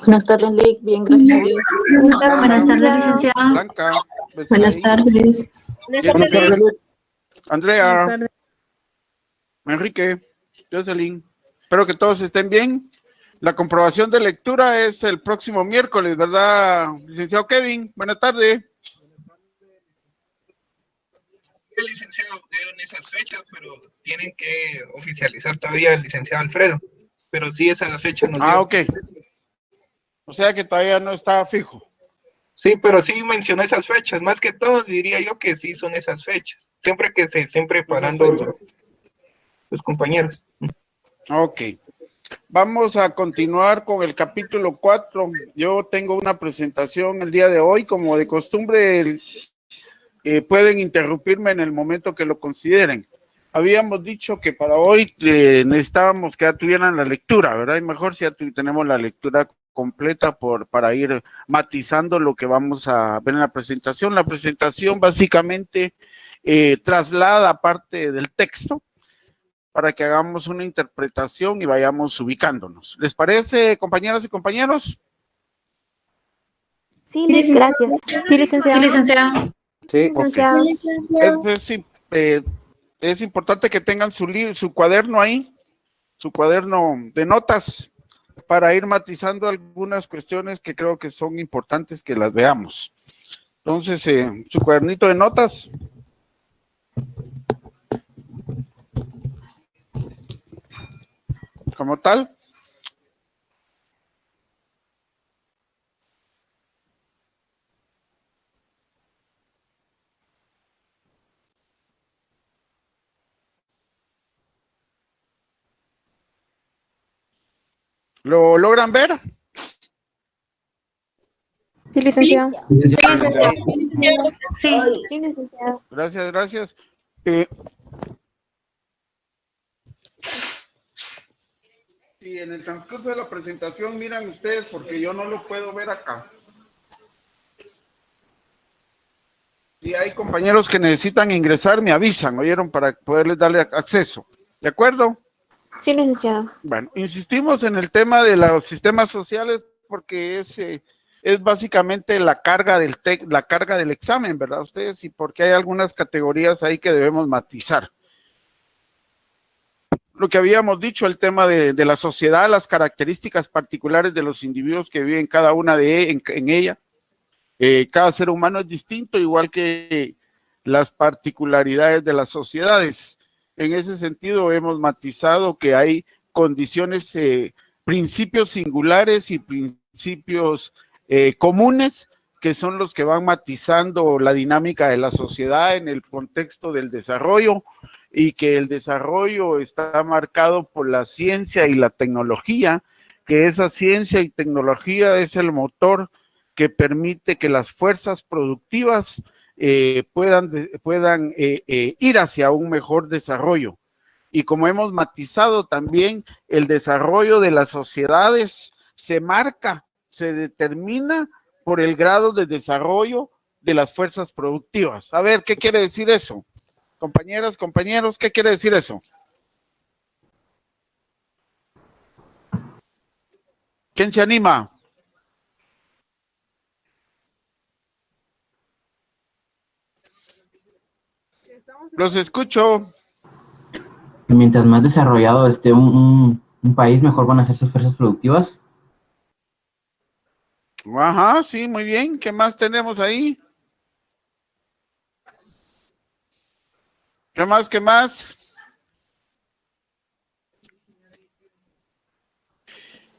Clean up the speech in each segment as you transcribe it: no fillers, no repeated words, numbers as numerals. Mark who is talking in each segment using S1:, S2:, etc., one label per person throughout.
S1: Buenas tardes, Lick. Bien, gracias a Dios.
S2: Buenas tardes, licenciada.
S3: Blanca.
S1: Buenas tardes.
S3: Buenas tardes, Lick. Andrea.
S4: Buenas tardes.
S3: Enrique. Jocelyn. Espero que todos estén bien. La comprobación de lectura es el próximo miércoles, ¿verdad, licenciado Kevin? Buenas tardes.
S5: El licenciado veo en esas fechas, pero tienen que oficializar todavía el licenciado Alfredo. Pero sí, esa fecha nos dio.
S3: Ok. O sea que todavía no está fijo.
S5: Sí, pero sí mencionó esas fechas. Más que todo, diría yo que sí son esas fechas. Siempre que se estén preparando los compañeros.
S3: Ok. Vamos a continuar con el capítulo 4. Yo tengo una presentación el día de hoy, como de costumbre, pueden interrumpirme en el momento que lo consideren. Habíamos dicho que para hoy necesitábamos que ya tuvieran la lectura, ¿verdad? Y mejor si ya tenemos la lectura completa para ir matizando lo que vamos a ver en la presentación. La presentación básicamente traslada parte del texto para que hagamos una interpretación y vayamos ubicándonos. ¿Les parece, compañeras y compañeros?
S6: Sí, gracias. Sí, licenciado.
S2: Sí, licenciada.
S1: Sí,
S6: Licenciado.
S3: Es importante que tengan su cuaderno ahí, su cuaderno de notas, para ir matizando algunas cuestiones que creo que son importantes que las veamos. Entonces, su cuadernito de notas. Como tal. ¿Lo logran ver?
S6: Sí, licenciado.
S2: Sí.
S6: Sí, licenciado.
S3: Gracias, gracias. Si en el transcurso de la presentación miran ustedes, porque yo no lo puedo ver acá. Si hay compañeros que necesitan ingresar, me avisan, ¿oyeron? Para poderles darle acceso. ¿De acuerdo?
S6: Sí, licenciado.
S3: Bueno, insistimos en el tema de los sistemas sociales porque es básicamente la carga del examen, ¿verdad? Ustedes, y porque hay algunas categorías ahí que debemos matizar. Lo que habíamos dicho, el tema de la sociedad, las características particulares de los individuos que viven cada una en ella. Cada ser humano es distinto, igual que las particularidades de las sociedades. En ese sentido, hemos matizado que hay condiciones, principios singulares y principios comunes, que son los que van matizando la dinámica de la sociedad en el contexto del desarrollo, y que el desarrollo está marcado por la ciencia y la tecnología, que esa ciencia y tecnología es el motor que permite que las fuerzas productivas puedan ir hacia un mejor desarrollo. Y como hemos matizado también, el desarrollo de las sociedades se determina por el grado de desarrollo de las fuerzas productivas. A ver, ¿qué quiere decir eso? Compañeras, compañeros, ¿qué quiere decir eso? ¿Quién se anima? Los escucho.
S7: Mientras más desarrollado esté un país, mejor van a ser sus fuerzas productivas.
S3: Ajá, sí, muy bien. ¿Qué más tenemos ahí? ¿Qué más? ¿Qué más?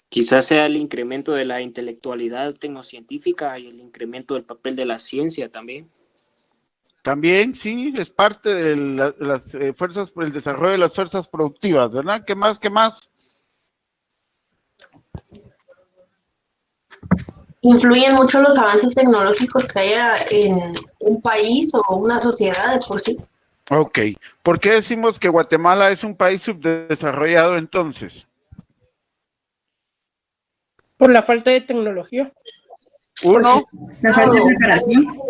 S8: Quizás sea el incremento de la intelectualidad tecnocientífica y el incremento del papel de la ciencia también.
S3: También, sí, es parte de las fuerzas, por el desarrollo de las fuerzas productivas, ¿verdad? ¿Qué más? ¿Qué más?
S4: Influyen mucho los avances tecnológicos que haya en un país o una sociedad de por sí.
S3: Ok. ¿Por qué decimos que Guatemala es un país subdesarrollado entonces?
S9: Por la falta de tecnología.
S3: Uno.
S10: La falta de preparación.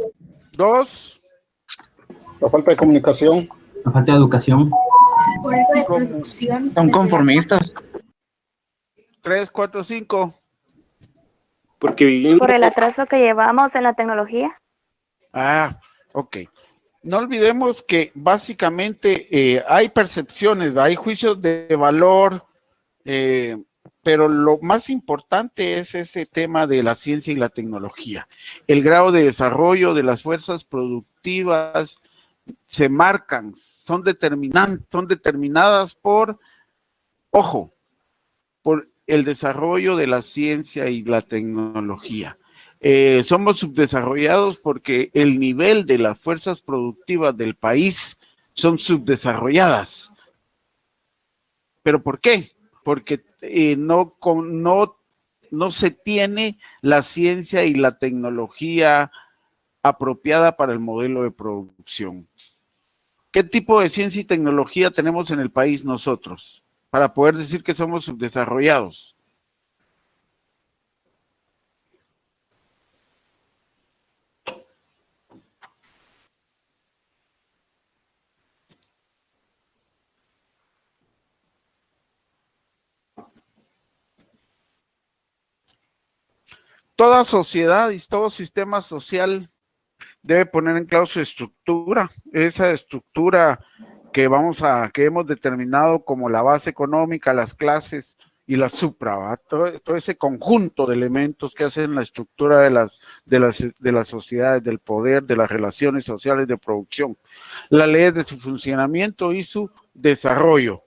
S3: Dos.
S11: La falta de comunicación.
S7: La falta de educación.
S10: De producción.
S11: Son conformistas.
S3: 3, 4, 5.
S8: Porque vivimos...
S6: Por el atraso que llevamos en la tecnología.
S3: Ah, ok. No olvidemos que básicamente hay percepciones, hay juicios de valor, pero lo más importante es ese tema de la ciencia y la tecnología. El grado de desarrollo de las fuerzas productivas se marcan, son determinadas por, ojo, por el desarrollo de la ciencia y la tecnología. Somos subdesarrollados porque el nivel de las fuerzas productivas del país son subdesarrolladas. ¿Pero por qué? Porque no se tiene la ciencia y la tecnología apropiada para el modelo de producción. ¿Qué tipo de ciencia y tecnología tenemos en el país nosotros para poder decir que somos subdesarrollados? Toda sociedad y todo sistema social debe poner en claro su estructura, esa estructura que hemos determinado como la base económica, las clases y la supra, ¿va? Todo ese conjunto de elementos que hacen la estructura de las sociedades, del poder, de las relaciones sociales de producción, las leyes de su funcionamiento y su desarrollo.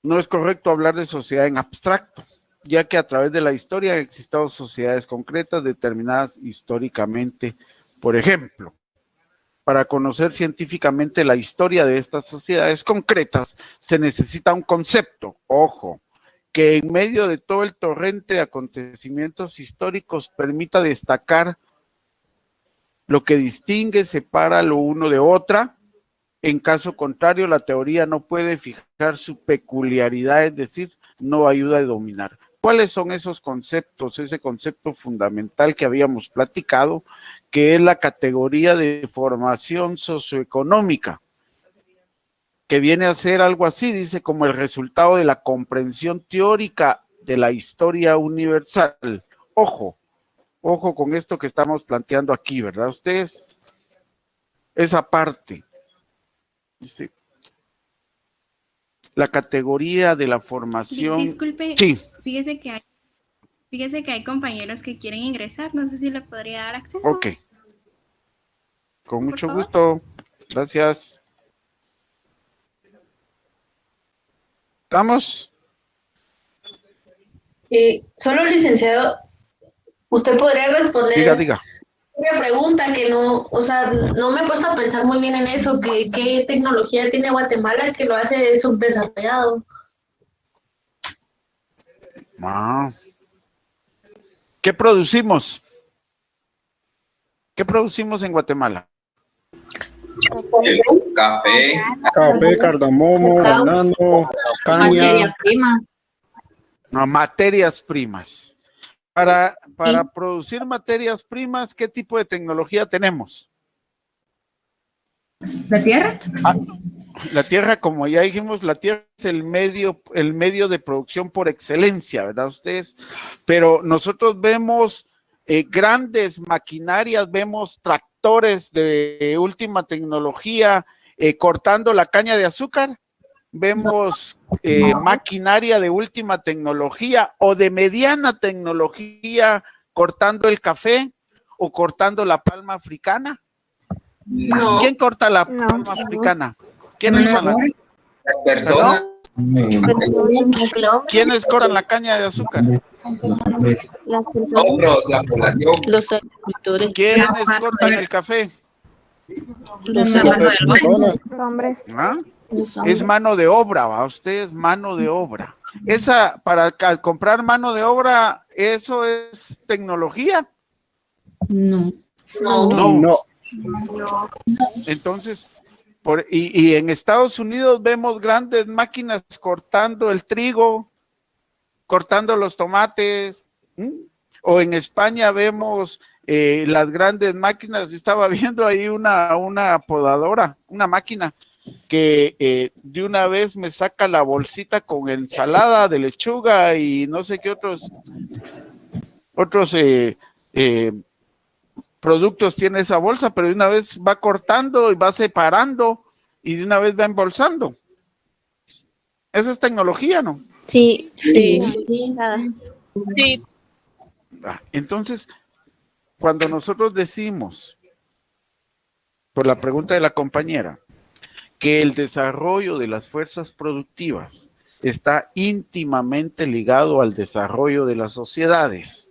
S3: No es correcto hablar de sociedad en abstracto, ya que a través de la historia han existido sociedades concretas determinadas históricamente. Por ejemplo, para conocer científicamente la historia de estas sociedades concretas, se necesita un concepto, ojo, que en medio de todo el torrente de acontecimientos históricos permita destacar lo que distingue, separa lo uno de otra. En caso contrario, la teoría no puede fijar su peculiaridad, es decir, no ayuda a dominar. ¿Cuáles son esos conceptos? Ese concepto fundamental que habíamos platicado, que es la categoría de formación socioeconómica, que viene a ser algo así, dice, como el resultado de la comprensión teórica de la historia universal. Ojo con esto que estamos planteando aquí, ¿verdad? Ustedes, esa parte, dice, la categoría de la formación.
S12: Disculpe,
S3: sí.
S12: Fíjese que hay compañeros que quieren ingresar, no sé si le podría dar acceso.
S3: Ok. Con mucho gusto. Gracias. ¿Estamos?
S4: Solo, licenciado, usted podría responder.
S3: Diga.
S4: Una pregunta que no, o sea, no me he puesto a pensar muy bien en eso, que qué tecnología tiene Guatemala que lo hace subdesarrollado.
S3: ¿Qué producimos? ¿Qué producimos en Guatemala?
S11: Café, cardamomo, banano, caña.
S2: Materia prima.
S3: No, materias primas. Para producir materias primas, ¿qué tipo de tecnología tenemos?
S10: ¿La tierra?
S3: La tierra, como ya dijimos, la tierra es el medio de producción por excelencia, ¿verdad ustedes? Pero nosotros vemos grandes maquinarias, vemos tractores de última tecnología cortando la caña de azúcar, vemos maquinaria de última tecnología o de mediana tecnología cortando el café o cortando la palma africana.
S4: No.
S3: ¿Quién corta la palma africana? ¿Quiénes cortan?
S13: Las personas.
S3: ¿Quiénes cortan la caña de azúcar?
S13: Nosotros, la población.
S1: Los agricultores.
S3: ¿Quiénes cortan el café?
S1: Los
S6: Hombres.
S3: ¿Ah? Es mano de obra, ¿va? Usted es mano de obra. Para comprar mano de obra, ¿eso es tecnología?
S10: No.
S3: No. Entonces, y en Estados Unidos vemos grandes máquinas cortando el trigo, cortando los tomates, o en España vemos las grandes máquinas. Yo estaba viendo ahí una podadora, una máquina que de una vez me saca la bolsita con ensalada de lechuga y no sé qué otros. otros productos tiene esa bolsa, pero de una vez va cortando y va separando y de una vez va embolsando. Esa es tecnología, ¿no?
S1: Sí, sí.
S12: Sí.
S3: Entonces, cuando nosotros decimos, por la pregunta de la compañera, que el desarrollo de las fuerzas productivas está íntimamente ligado al desarrollo de las sociedades,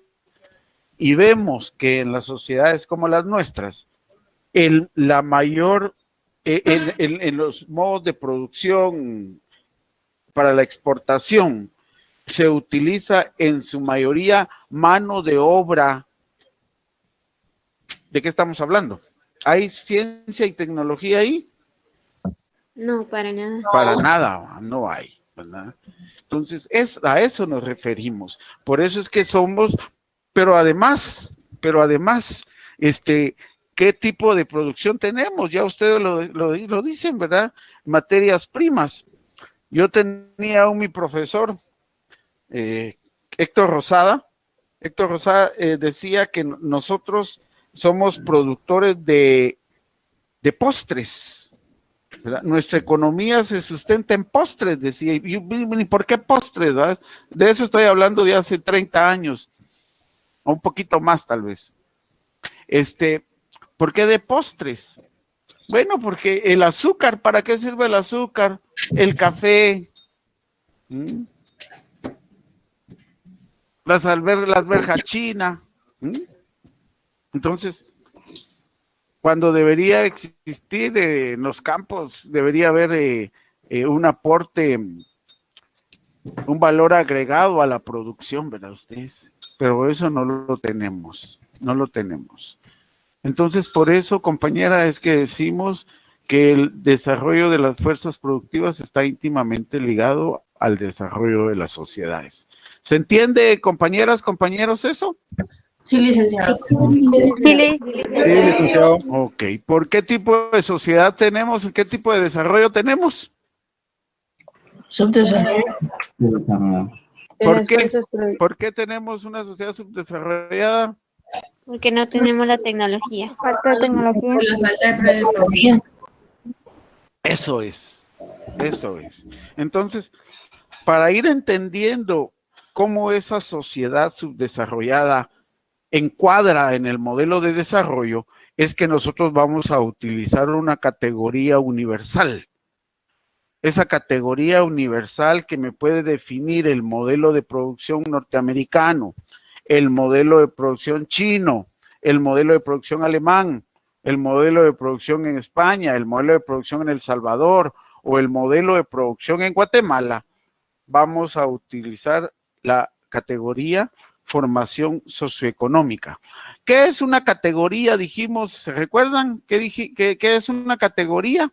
S3: y vemos que en las sociedades como las nuestras, en los modos de producción para la exportación, se utiliza en su mayoría mano de obra. ¿De qué estamos hablando? ¿Hay ciencia y tecnología ahí?
S1: No, para nada.
S3: Para nada, no hay, ¿verdad? Entonces, a eso nos referimos. Por eso es que somos, pero además, ¿qué tipo de producción tenemos? Ya ustedes lo dicen, ¿verdad? Materias primas. Yo tenía mi profesor, Héctor Rosada. Héctor Rosada decía que nosotros somos productores de postres, ¿verdad? Nuestra economía se sustenta en postres, decía. ¿Y por qué postres? ¿Verdad? De eso estoy hablando de hace 30 años, o un poquito más tal vez. ¿Por qué de postres? Bueno, porque el azúcar, ¿para qué sirve el azúcar? El café, las alberjas chinas. Entonces, cuando debería existir en los campos, debería haber un aporte, un valor agregado a la producción, ¿verdad ustedes? Pero eso no lo tenemos, no lo tenemos. Entonces, por eso, compañera, es que decimos que el desarrollo de las fuerzas productivas está íntimamente ligado al desarrollo de las sociedades. ¿Se entiende, compañeras, compañeros, eso?
S4: Sí, licenciado.
S6: Sí,
S11: licenciado.
S3: Ok, ¿por qué tipo de sociedad tenemos? ¿Qué tipo de desarrollo tenemos?
S10: Subdesarrollo.
S3: ¿Por qué tenemos una sociedad subdesarrollada?
S1: Porque no tenemos la tecnología.
S6: Falta de tecnología.
S10: Por la falta de tecnología.
S3: Eso es. Entonces, para ir entendiendo cómo esa sociedad subdesarrollada encuadra en el modelo de desarrollo, es que nosotros vamos a utilizar una categoría universal. Esa categoría universal que me puede definir el modelo de producción norteamericano, el modelo de producción chino, el modelo de producción alemán, el modelo de producción en España, el modelo de producción en El Salvador o el modelo de producción en Guatemala. Vamos a utilizar la categoría formación socioeconómica. ¿Qué es una categoría? Dijimos, ¿se recuerdan? ¿Qué es una categoría?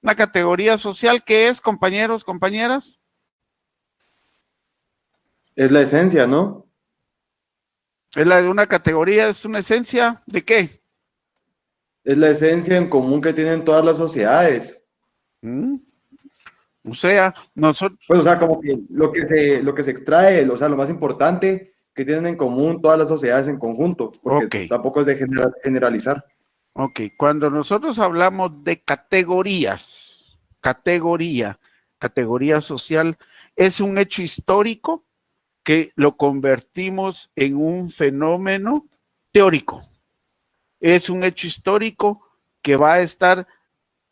S3: Una categoría social, ¿qué es, compañeros, compañeras?
S11: Es la esencia, ¿no?
S3: Una categoría, es una esencia ¿de qué?
S11: Es la esencia en común que tienen todas las sociedades.
S3: O sea, nosotros...
S11: Pues, o sea, como que lo que se extrae, o sea, lo más importante que tienen en común todas las sociedades en conjunto, porque tampoco es de generalizar.
S3: Ok, cuando nosotros hablamos de categorías, categoría social, es un hecho histórico que lo convertimos en un fenómeno teórico. Es un hecho histórico que va a estar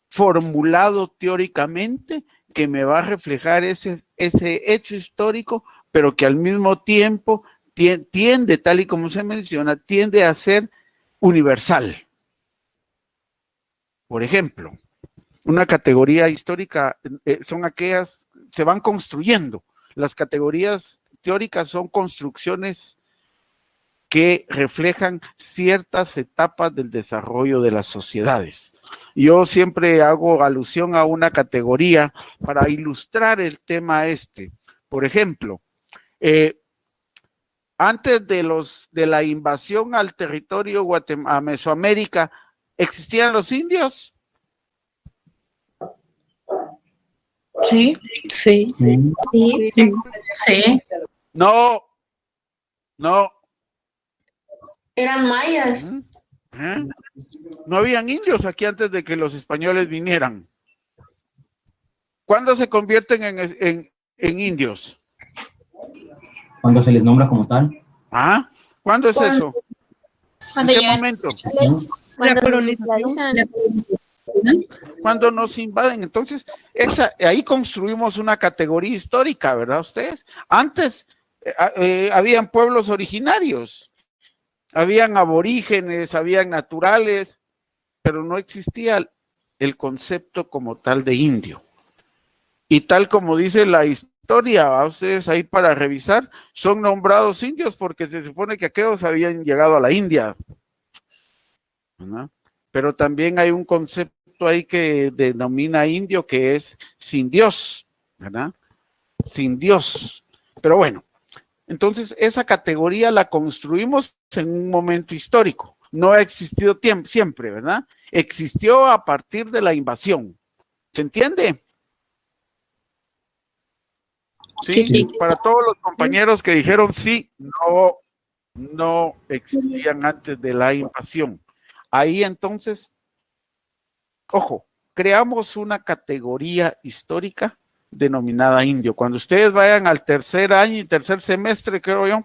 S3: formulado teóricamente, que me va a reflejar ese hecho histórico, pero que al mismo tiempo tiende, tal y como se menciona, tiende a ser universal. Por ejemplo, una categoría histórica son aquellas, se van construyendo. Las categorías teóricas son construcciones que reflejan ciertas etapas del desarrollo de las sociedades. Yo siempre hago alusión a una categoría para ilustrar el tema este. Por ejemplo, antes de la invasión al territorio a Mesoamérica, ¿existían los indios?
S10: Sí. Sí.
S3: No.
S4: Eran mayas.
S3: ¿Eh? No habían indios aquí antes de que los españoles vinieran. ¿Cuándo se convierten en indios?
S7: Cuando se les nombra como tal.
S3: ¿Ah? ¿Cuándo es eso? ¿En qué momento?
S1: Cuando
S9: La
S1: nos esclavizan.
S3: Cuando nos invaden. Entonces, ahí construimos una categoría histórica, ¿verdad ustedes? Antes habían pueblos originarios, habían aborígenes, habían naturales, pero no existía el concepto como tal de indio. Y tal como dice la historia, a ustedes ahí para revisar, son nombrados indios porque se supone que aquellos habían llegado a la India, ¿no? Pero también hay un concepto ahí que denomina indio, que es sin Dios, ¿verdad? Sin Dios. Pero bueno, entonces esa categoría la construimos en un momento histórico. No ha existido siempre, ¿verdad? Existió a partir de la invasión. ¿Se entiende? Sí,
S10: Sí.
S3: para todos los compañeros que dijeron sí, no existían antes de la invasión. Ahí entonces, ojo, creamos una categoría histórica denominada indio. Cuando ustedes vayan al tercer año y tercer semestre, creo yo,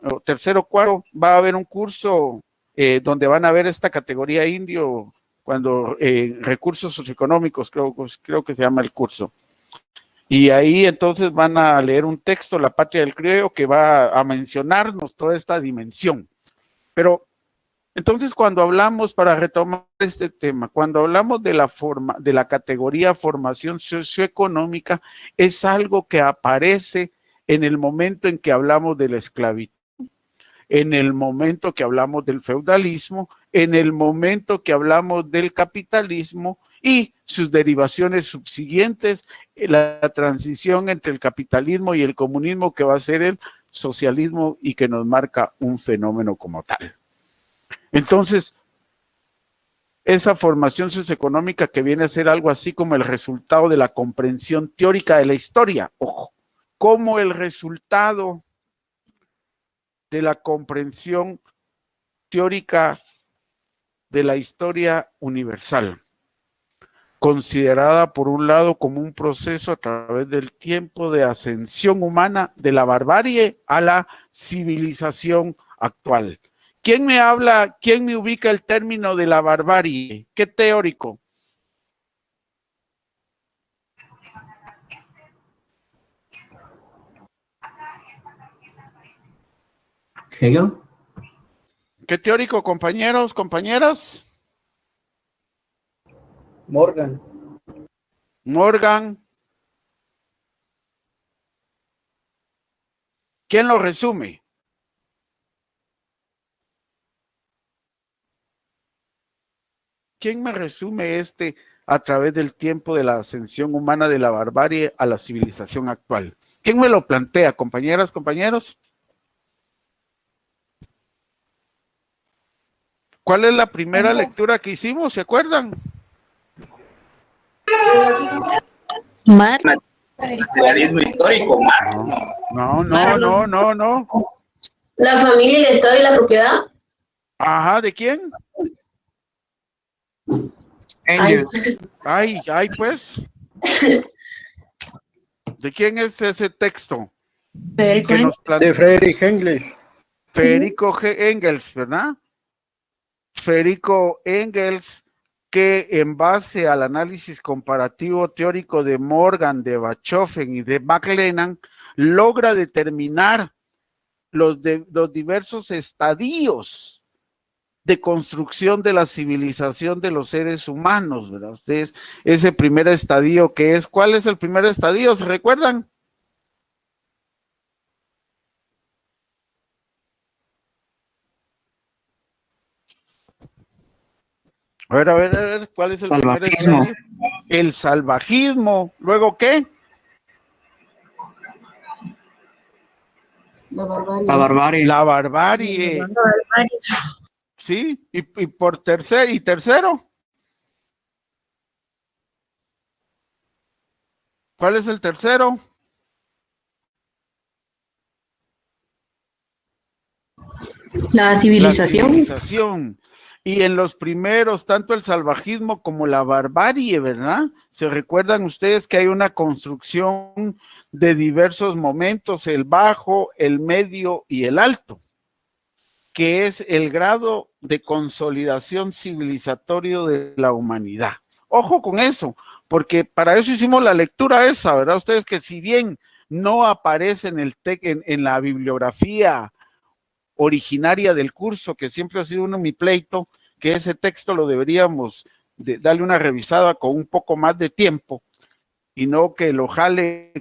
S3: o tercero cuarto, va a haber un curso donde van a ver esta categoría indio, cuando recursos socioeconómicos, creo que se llama el curso. Y ahí entonces van a leer un texto, La Patria del Criollo, que va a mencionarnos toda esta dimensión. Pero entonces cuando hablamos, para retomar este tema, cuando hablamos de la categoría formación socioeconómica, es algo que aparece en el momento en que hablamos de la esclavitud, en el momento que hablamos del feudalismo, en el momento que hablamos del capitalismo y sus derivaciones subsiguientes, la transición entre el capitalismo y el comunismo, que va a ser el socialismo y que nos marca un fenómeno como tal. Entonces, esa formación socioeconómica que viene a ser algo así como el resultado de la comprensión teórica de la historia, ojo, como el resultado de la comprensión teórica de la historia universal, considerada por un lado como un proceso a través del tiempo de ascensión humana de la barbarie a la civilización actual. ¿Quién me habla, quién me ubica el término de la barbarie? ¿Qué teórico?
S7: Hegel.
S3: ¿Qué teórico, compañeros, compañeras?
S8: Morgan.
S3: Morgan. ¿Quién lo resume? ¿Quién me resume a través del tiempo de la ascensión humana de la barbarie a la civilización actual? ¿Quién me lo plantea, compañeras, compañeros? ¿Cuál es la primera lectura que hicimos? ¿Se acuerdan?
S13: Marx. Materialismo histórico, Marx.
S3: No.
S4: La familia, el Estado y la propiedad.
S3: Ajá, ¿de quién?
S13: Engels.
S3: Ay, pues. ¿De quién es ese texto?
S10: Federico
S3: Que nos
S14: De Friedrich Engels.
S3: Federico G. Engels, ¿verdad? Federico Engels, que en base al análisis comparativo teórico de Morgan, de Bachofen y de McLennan, logra determinar los diversos estadios de construcción de la civilización de los seres humanos, ¿verdad? Ustedes, ese primer estadio que es, ¿cuál es el primer estadio? ¿Se recuerdan? A ver, ¿cuál es el
S13: Salvajismo.
S3: primer estadio? El salvajismo. ¿Luego qué?
S10: La barbarie.
S13: La barbarie.
S3: La barbarie. Sí, y por tercero. ¿Cuál es el tercero?
S2: La civilización.
S3: La civilización. Y en los primeros, tanto el salvajismo como la barbarie, ¿verdad? ¿Se recuerdan ustedes que hay una construcción de diversos momentos, el bajo, el medio y el alto, que es el grado de consolidación civilizatorio de la humanidad? Ojo con eso, porque para eso hicimos la lectura esa, ¿verdad? Ustedes que si bien no aparece en la bibliografía originaria del curso, que siempre ha sido mi pleito, que ese texto lo deberíamos darle una revisada con un poco más de tiempo, y no que lo jale,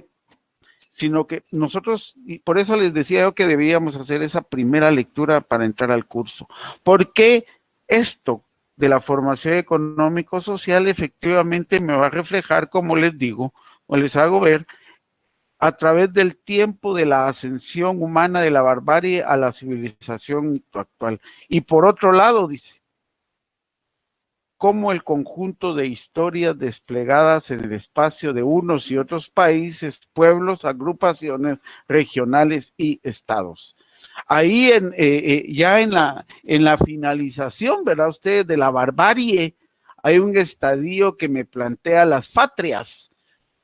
S3: sino que nosotros, y por eso les decía yo que debíamos hacer esa primera lectura para entrar al curso. Porque esto de la formación económico-social efectivamente me va a reflejar, como les digo, o les hago ver, a través del tiempo de la ascensión humana de la barbarie a la civilización actual. Y por otro lado, dice, cómo el conjunto de historias desplegadas en el espacio de unos y otros países, pueblos, agrupaciones regionales y estados. Ahí ya en la finalización, ¿verdad ustedes? De la barbarie, hay un estadio que me plantea las fatrias,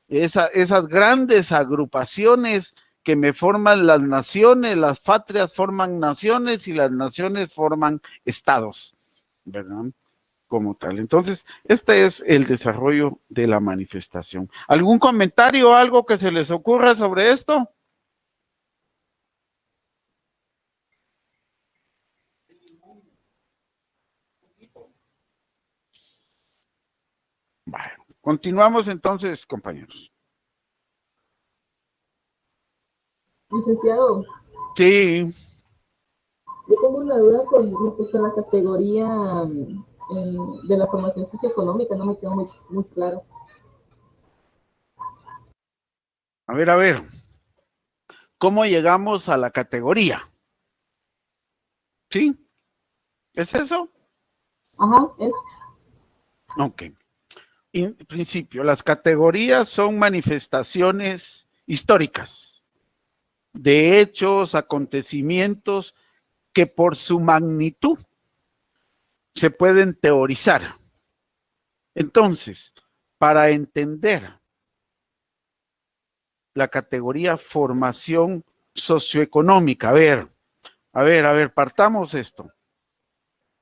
S3: esas grandes agrupaciones que me forman las naciones, las fatrias forman naciones y las naciones forman estados, ¿verdad? Como tal. Entonces, este es el desarrollo de la manifestación. ¿Algún comentario o algo que se les ocurra sobre esto? Bueno, continuamos entonces, compañeros.
S14: Licenciado.
S3: Sí.
S14: Yo tengo una duda con respecto a la categoría de la formación socioeconómica, no me quedó muy claro.
S3: A ver. ¿Cómo llegamos a la categoría? ¿Sí? ¿Es eso?
S14: Ajá, es.
S3: Ok. En principio, las categorías son manifestaciones históricas de hechos, acontecimientos que por su magnitud se pueden teorizar. Entonces, para entender la categoría formación socioeconómica, a ver, partamos esto.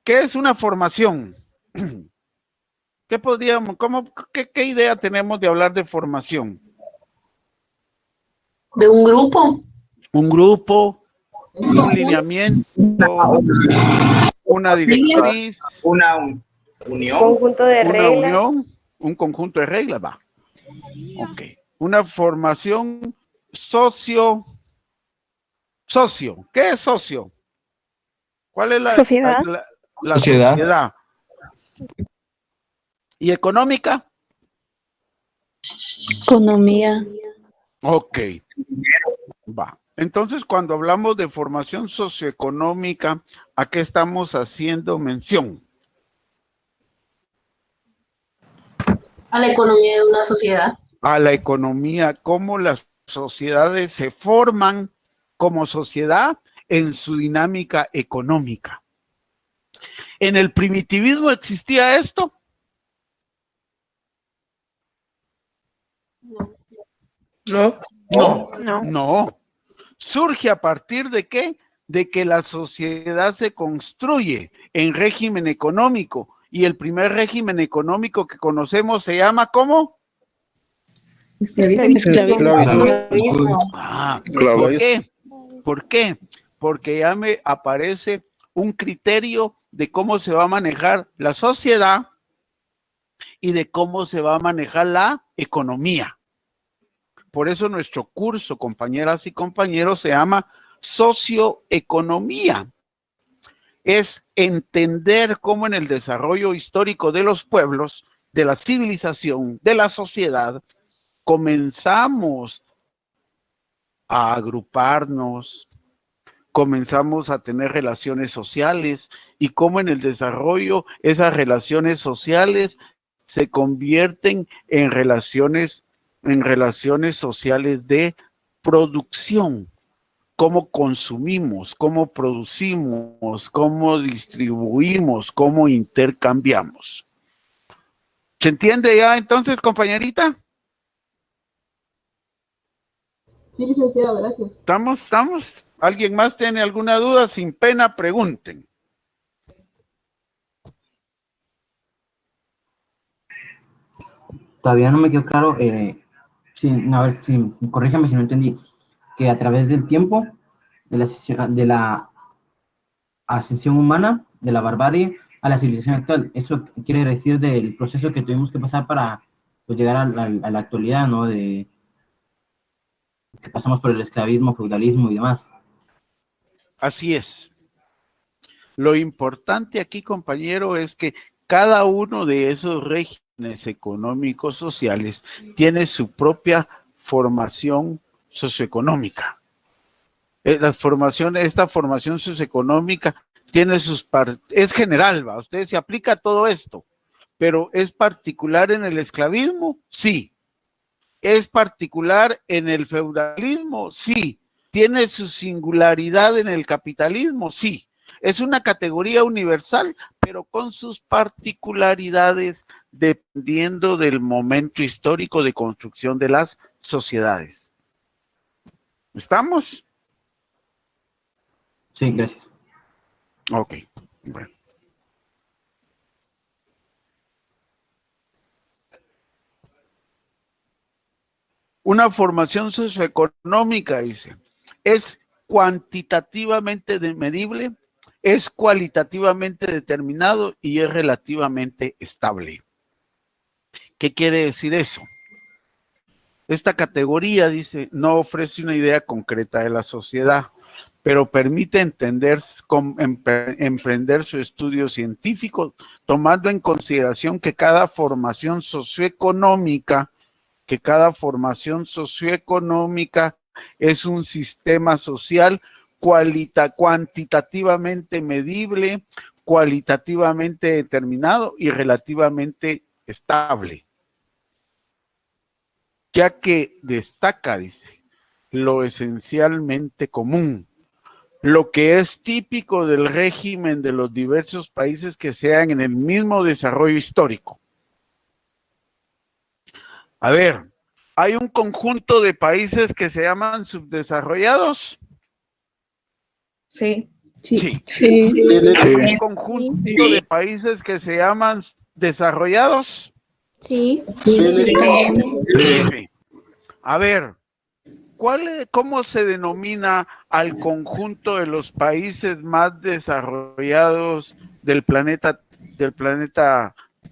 S3: ¿Qué es una formación? ¿Qué podríamos, qué idea tenemos de hablar de formación?
S4: De un grupo.
S3: Un grupo, un lineamiento, una directriz,
S13: una unión,
S6: Conjunto de reglas.
S3: un conjunto de reglas, va. Ok. Una formación socio. ¿Qué es socio? ¿Cuál es la
S6: sociedad?
S3: La sociedad. ¿Y económica?
S10: Economía.
S3: Ok. Va. Entonces, cuando hablamos de formación socioeconómica, ¿a qué estamos haciendo mención?
S4: A la economía de una sociedad.
S3: A la economía, cómo las sociedades se forman como sociedad en su dinámica económica. ¿En el primitivismo existía esto? No. ¿Surge a partir de qué? De que la sociedad se construye en régimen económico, y el primer régimen económico que conocemos se llama ¿cómo?
S10: Esclavismo.
S3: ¿Por qué? ¿Por qué? Porque ya me aparece un criterio de cómo se va a manejar la sociedad y de cómo se va a manejar la economía. Por eso nuestro curso, compañeras y compañeros, se llama socioeconomía. Es entender cómo en el desarrollo histórico de los pueblos, de la civilización, de la sociedad, comenzamos a agruparnos, comenzamos a tener relaciones sociales, y cómo en el desarrollo esas relaciones sociales se convierten en relaciones sociales de producción, cómo consumimos, cómo producimos, cómo distribuimos, cómo intercambiamos. ¿Se entiende ya entonces, compañerita?
S14: Sí, licenciado, gracias.
S3: ¿Estamos? ¿Alguien más tiene alguna duda? Sin pena, pregunten.
S7: Todavía no me quedó claro, a ver, corríjame si no entendí, que a través del tiempo, de la ascensión humana, de la barbarie a la civilización actual, eso quiere decir del proceso que tuvimos que pasar para pues, llegar a la actualidad, ¿no? De que pasamos por el esclavismo, feudalismo y demás.
S3: Así es. Lo importante aquí, compañero, es que cada uno de esos regímenes económicos sociales tiene su propia formación socioeconómica. Esta formación socioeconómica tiene es general, ¿va? Usted se aplica a todo esto, pero ¿es particular en el esclavismo? Sí. ¿Es particular en el feudalismo? Sí. ¿Tiene su singularidad en el capitalismo? Sí. Es una categoría universal, pero con sus particularidades dependiendo del momento histórico de construcción de las sociedades. ¿Estamos?
S7: Sí, gracias.
S3: Ok, bueno. Una formación socioeconómica, dice, es cuantitativamente medible, es cualitativamente determinado y es relativamente estable. ¿Qué quiere decir eso? Esta categoría, dice, no ofrece una idea concreta de la sociedad, pero permite emprender su estudio científico, tomando en consideración que cada formación socioeconómica es un sistema social cuantitativamente medible, cualitativamente determinado y relativamente estable, ya que destaca, dice, lo esencialmente común, lo que es típico del régimen de los diversos países que sean en el mismo desarrollo histórico. A ver, ¿hay un conjunto de países que se llaman subdesarrollados?
S9: Sí.
S3: Sí. ¿Hay un conjunto de países que se llaman desarrollados?
S1: Sí.
S3: Sí. A ver, ¿cómo se denomina al conjunto de los países más desarrollados del planeta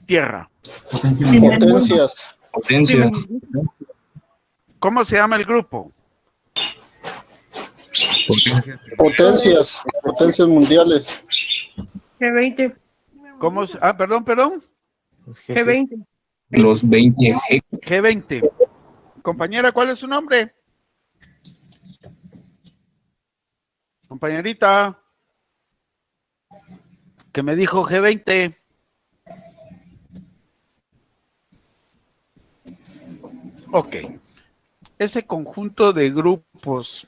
S3: Tierra?
S15: Potencias.
S3: ¿Cómo se llama el grupo?
S15: Potencias mundiales.
S9: G20.
S3: ¿Cómo? Perdón.
S9: G20.
S15: Los 20.
S3: G20. Compañera, ¿cuál es su nombre? Compañerita, que me dijo G20. Ok. Ese conjunto de grupos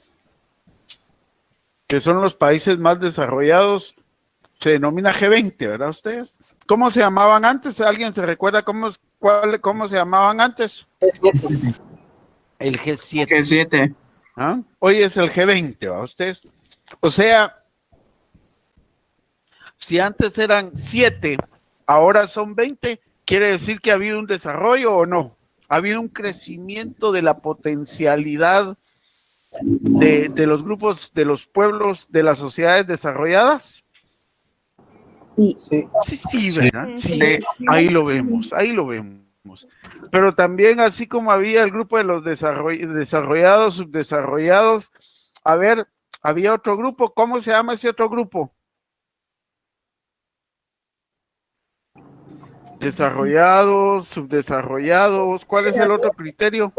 S3: que son los países más desarrollados se denomina G20, ¿verdad ustedes? ¿Cómo se llamaban antes? ¿Alguien se recuerda cómo se llamaban antes? El G7.
S13: G7.
S3: ¿Ah? Hoy es el G20, ¿verdad ustedes? O sea, si antes eran 7, ahora son 20, ¿quiere decir que ha habido un desarrollo o no? ¿Ha habido un crecimiento de la potencialidad de los grupos, de los pueblos, de las sociedades desarrolladas? Sí, ¿verdad? Sí. Ahí lo vemos. Pero también, así como había el grupo de los desarrollados, subdesarrollados, a ver, había otro grupo. ¿Cómo se llama ese otro grupo? Desarrollados, subdesarrollados. ¿Cuál es el otro criterio?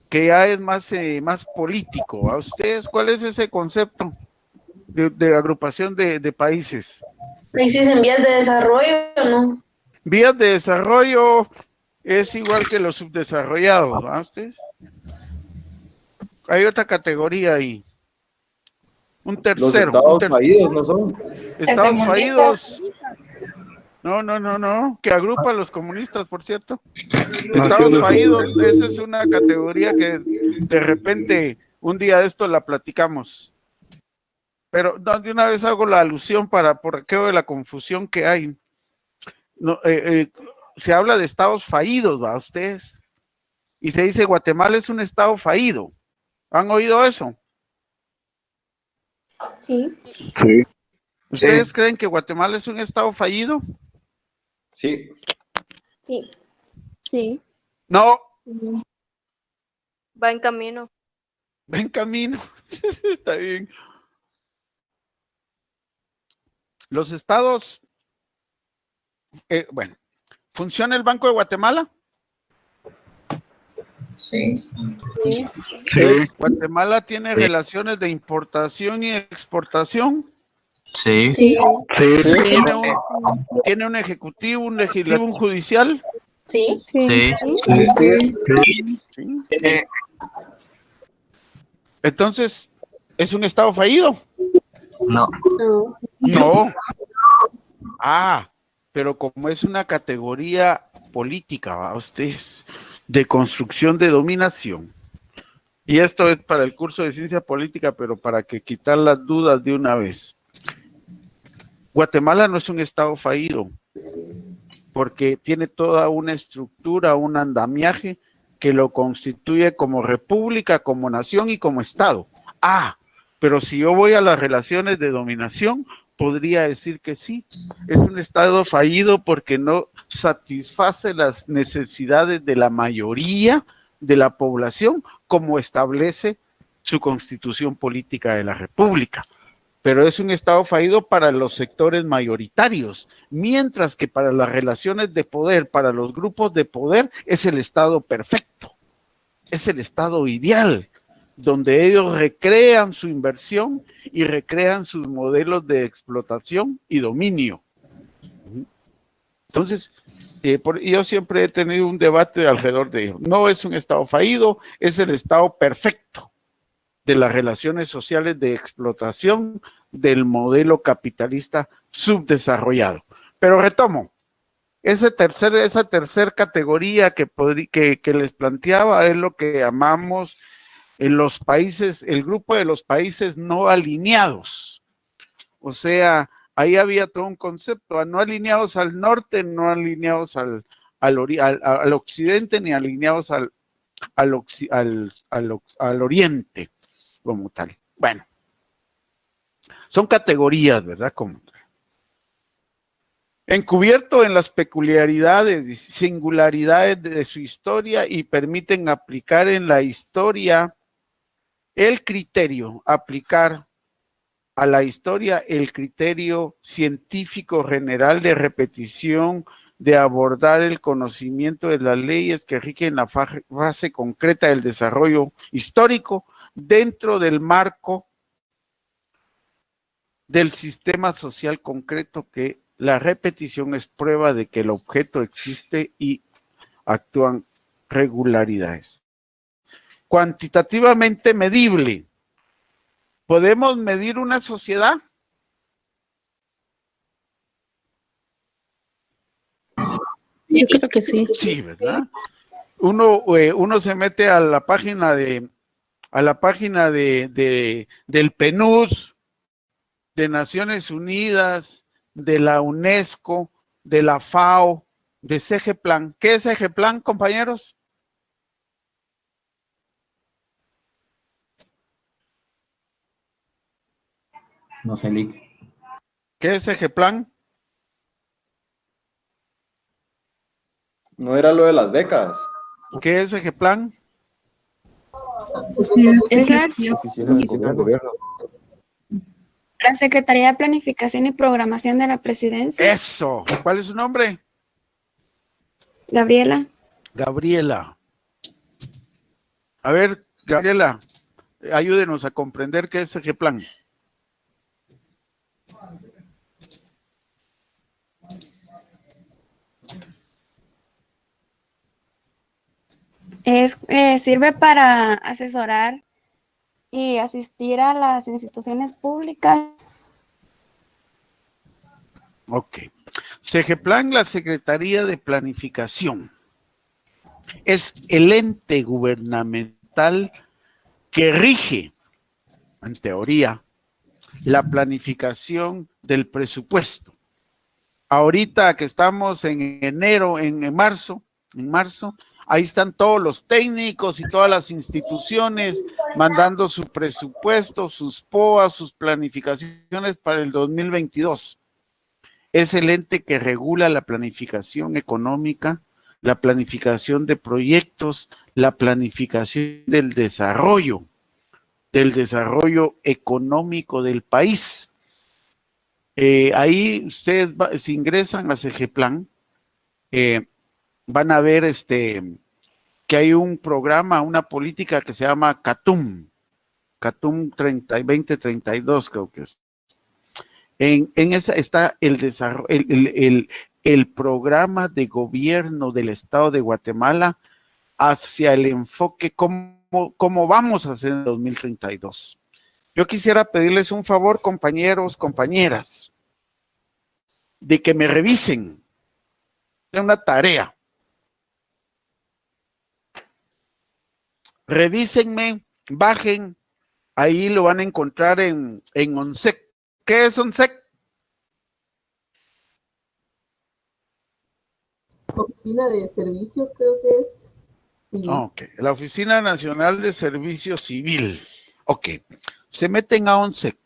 S3: Que ya es más político. ¿A ustedes cuál es ese concepto de agrupación de países?
S4: ¿Países en vías de desarrollo o no?
S3: Vías de desarrollo es igual que los subdesarrollados, ¿verdad ustedes? Hay otra categoría ahí. Un
S11: Los
S3: tercero.
S11: estados fallidos no son.
S3: Estados fallidos. No, que agrupa a los comunistas, por cierto. Estados fallidos, esa es una categoría que de repente un día de esto la platicamos. Pero no, de una vez hago la alusión por aquello de la confusión que hay. No, se habla de estados fallidos, ¿va? Ustedes. Y se dice Guatemala es un estado fallido. ¿Han oído eso?
S1: Sí.
S15: Sí.
S3: ¿Ustedes creen que Guatemala es un estado fallido?
S11: Sí.
S1: Sí. Sí.
S3: No.
S6: Va en camino.
S3: Va en camino. Está bien. Los estados, bueno, ¿funciona el Banco de Guatemala?
S13: Sí.
S6: Sí.
S3: ¿Guatemala tiene relaciones de importación y exportación?
S15: Sí.
S6: Sí.
S3: ¿Tiene un ejecutivo, un legislativo, un judicial?
S4: Sí.
S15: Sí.
S3: Sí. Entonces, ¿es un estado fallido?
S15: No.
S3: No. Ah, pero como es una categoría política, ¿va? Ustedes, de construcción de dominación. Y esto es para el curso de ciencia política, pero para que quitar las dudas de una vez. Guatemala no es un estado fallido, porque tiene toda una estructura, un andamiaje que lo constituye como república, como nación y como estado. Ah, pero si yo voy a las relaciones de dominación, podría decir que sí, es un estado fallido porque no satisface las necesidades de la mayoría de la población como establece su constitución política de la república. Pero es un estado fallido para los sectores mayoritarios, mientras que para las relaciones de poder, para los grupos de poder, es el estado perfecto, es el estado ideal, donde ellos recrean su inversión y recrean sus modelos de explotación y dominio. Entonces, yo siempre he tenido un debate alrededor de ello. No es un estado fallido, es el estado perfecto de las relaciones sociales de explotación del modelo capitalista subdesarrollado. Pero retomo, esa tercera categoría que les planteaba es lo que llamamos en los países, el grupo de los países no alineados. O sea, ahí había todo un concepto, no alineados al norte, no alineados al occidente, ni alineados al oriente, como tal. Bueno, son categorías, ¿verdad? Como encubierto en las peculiaridades y singularidades de su historia y permiten aplicar en la historia el criterio, aplicar a la historia el criterio científico general de repetición, de abordar el conocimiento de las leyes que rigen la fase concreta del desarrollo histórico dentro del marco del sistema social concreto que la repetición es prueba de que el objeto existe y actúan regularidades. Cuantitativamente medible. ¿Podemos medir una sociedad?
S10: Yo creo que sí.
S3: Sí, ¿verdad? Uno se mete a la página del PNUD, de Naciones Unidas, de la UNESCO, de la FAO, de CGPlan. ¿Qué es CGPlan, compañeros?
S7: No sé, Lick.
S3: ¿Qué es CGPlan?
S11: No era lo de las becas.
S3: ¿Qué es CGPlan?
S1: La Secretaría de Planificación y Programación de la Presidencia.
S3: Eso. ¿Cuál es su nombre?
S1: Gabriela.
S3: Gabriela. A ver, Gabriela, ayúdenos a comprender qué es CGPlan.
S1: Sirve para asesorar y asistir a las instituciones públicas.
S3: Ok. Segeplan, la Secretaría de Planificación, es el ente gubernamental que rige, en teoría, la planificación del presupuesto. Ahorita que estamos en enero, en marzo, ahí están todos los técnicos y todas las instituciones mandando su presupuesto, sus POA, sus planificaciones para el 2022. Es el ente que regula la planificación económica, la planificación de proyectos, la planificación del desarrollo económico del país. Ahí ustedes, si ingresan a Segeplan, van a ver que hay un programa, una política que se llama CATUM 2032, creo que es. En esa está el desarrollo, el programa de gobierno del Estado de Guatemala hacia el enfoque cómo vamos a hacer en 2032. Yo quisiera pedirles un favor, compañeros, compañeras, de que me revisen. Es una tarea. Revísenme, bajen, ahí lo van a encontrar en ONSEC. ¿Qué es ONSEC?
S14: Oficina de Servicio, creo que es. Sí.
S3: Ok, la Oficina Nacional de Servicio Civil. Ok, se meten a ONSEC,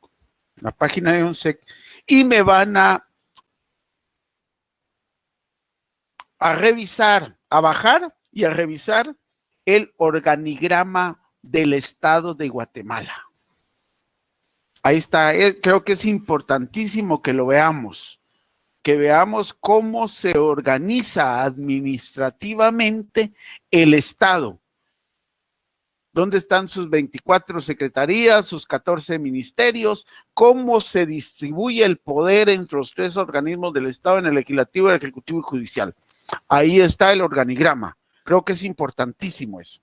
S3: la página de ONSEC, y me van a revisar, a bajar y a revisar el organigrama del Estado de Guatemala. Ahí está, creo que es importantísimo que lo veamos, cómo se organiza administrativamente el Estado. ¿Dónde están sus 24 secretarías, sus 14 ministerios? ¿Cómo se distribuye el poder entre los 3 organismos del Estado, en el legislativo, el ejecutivo y judicial? Ahí está el organigrama. Creo que es importantísimo eso.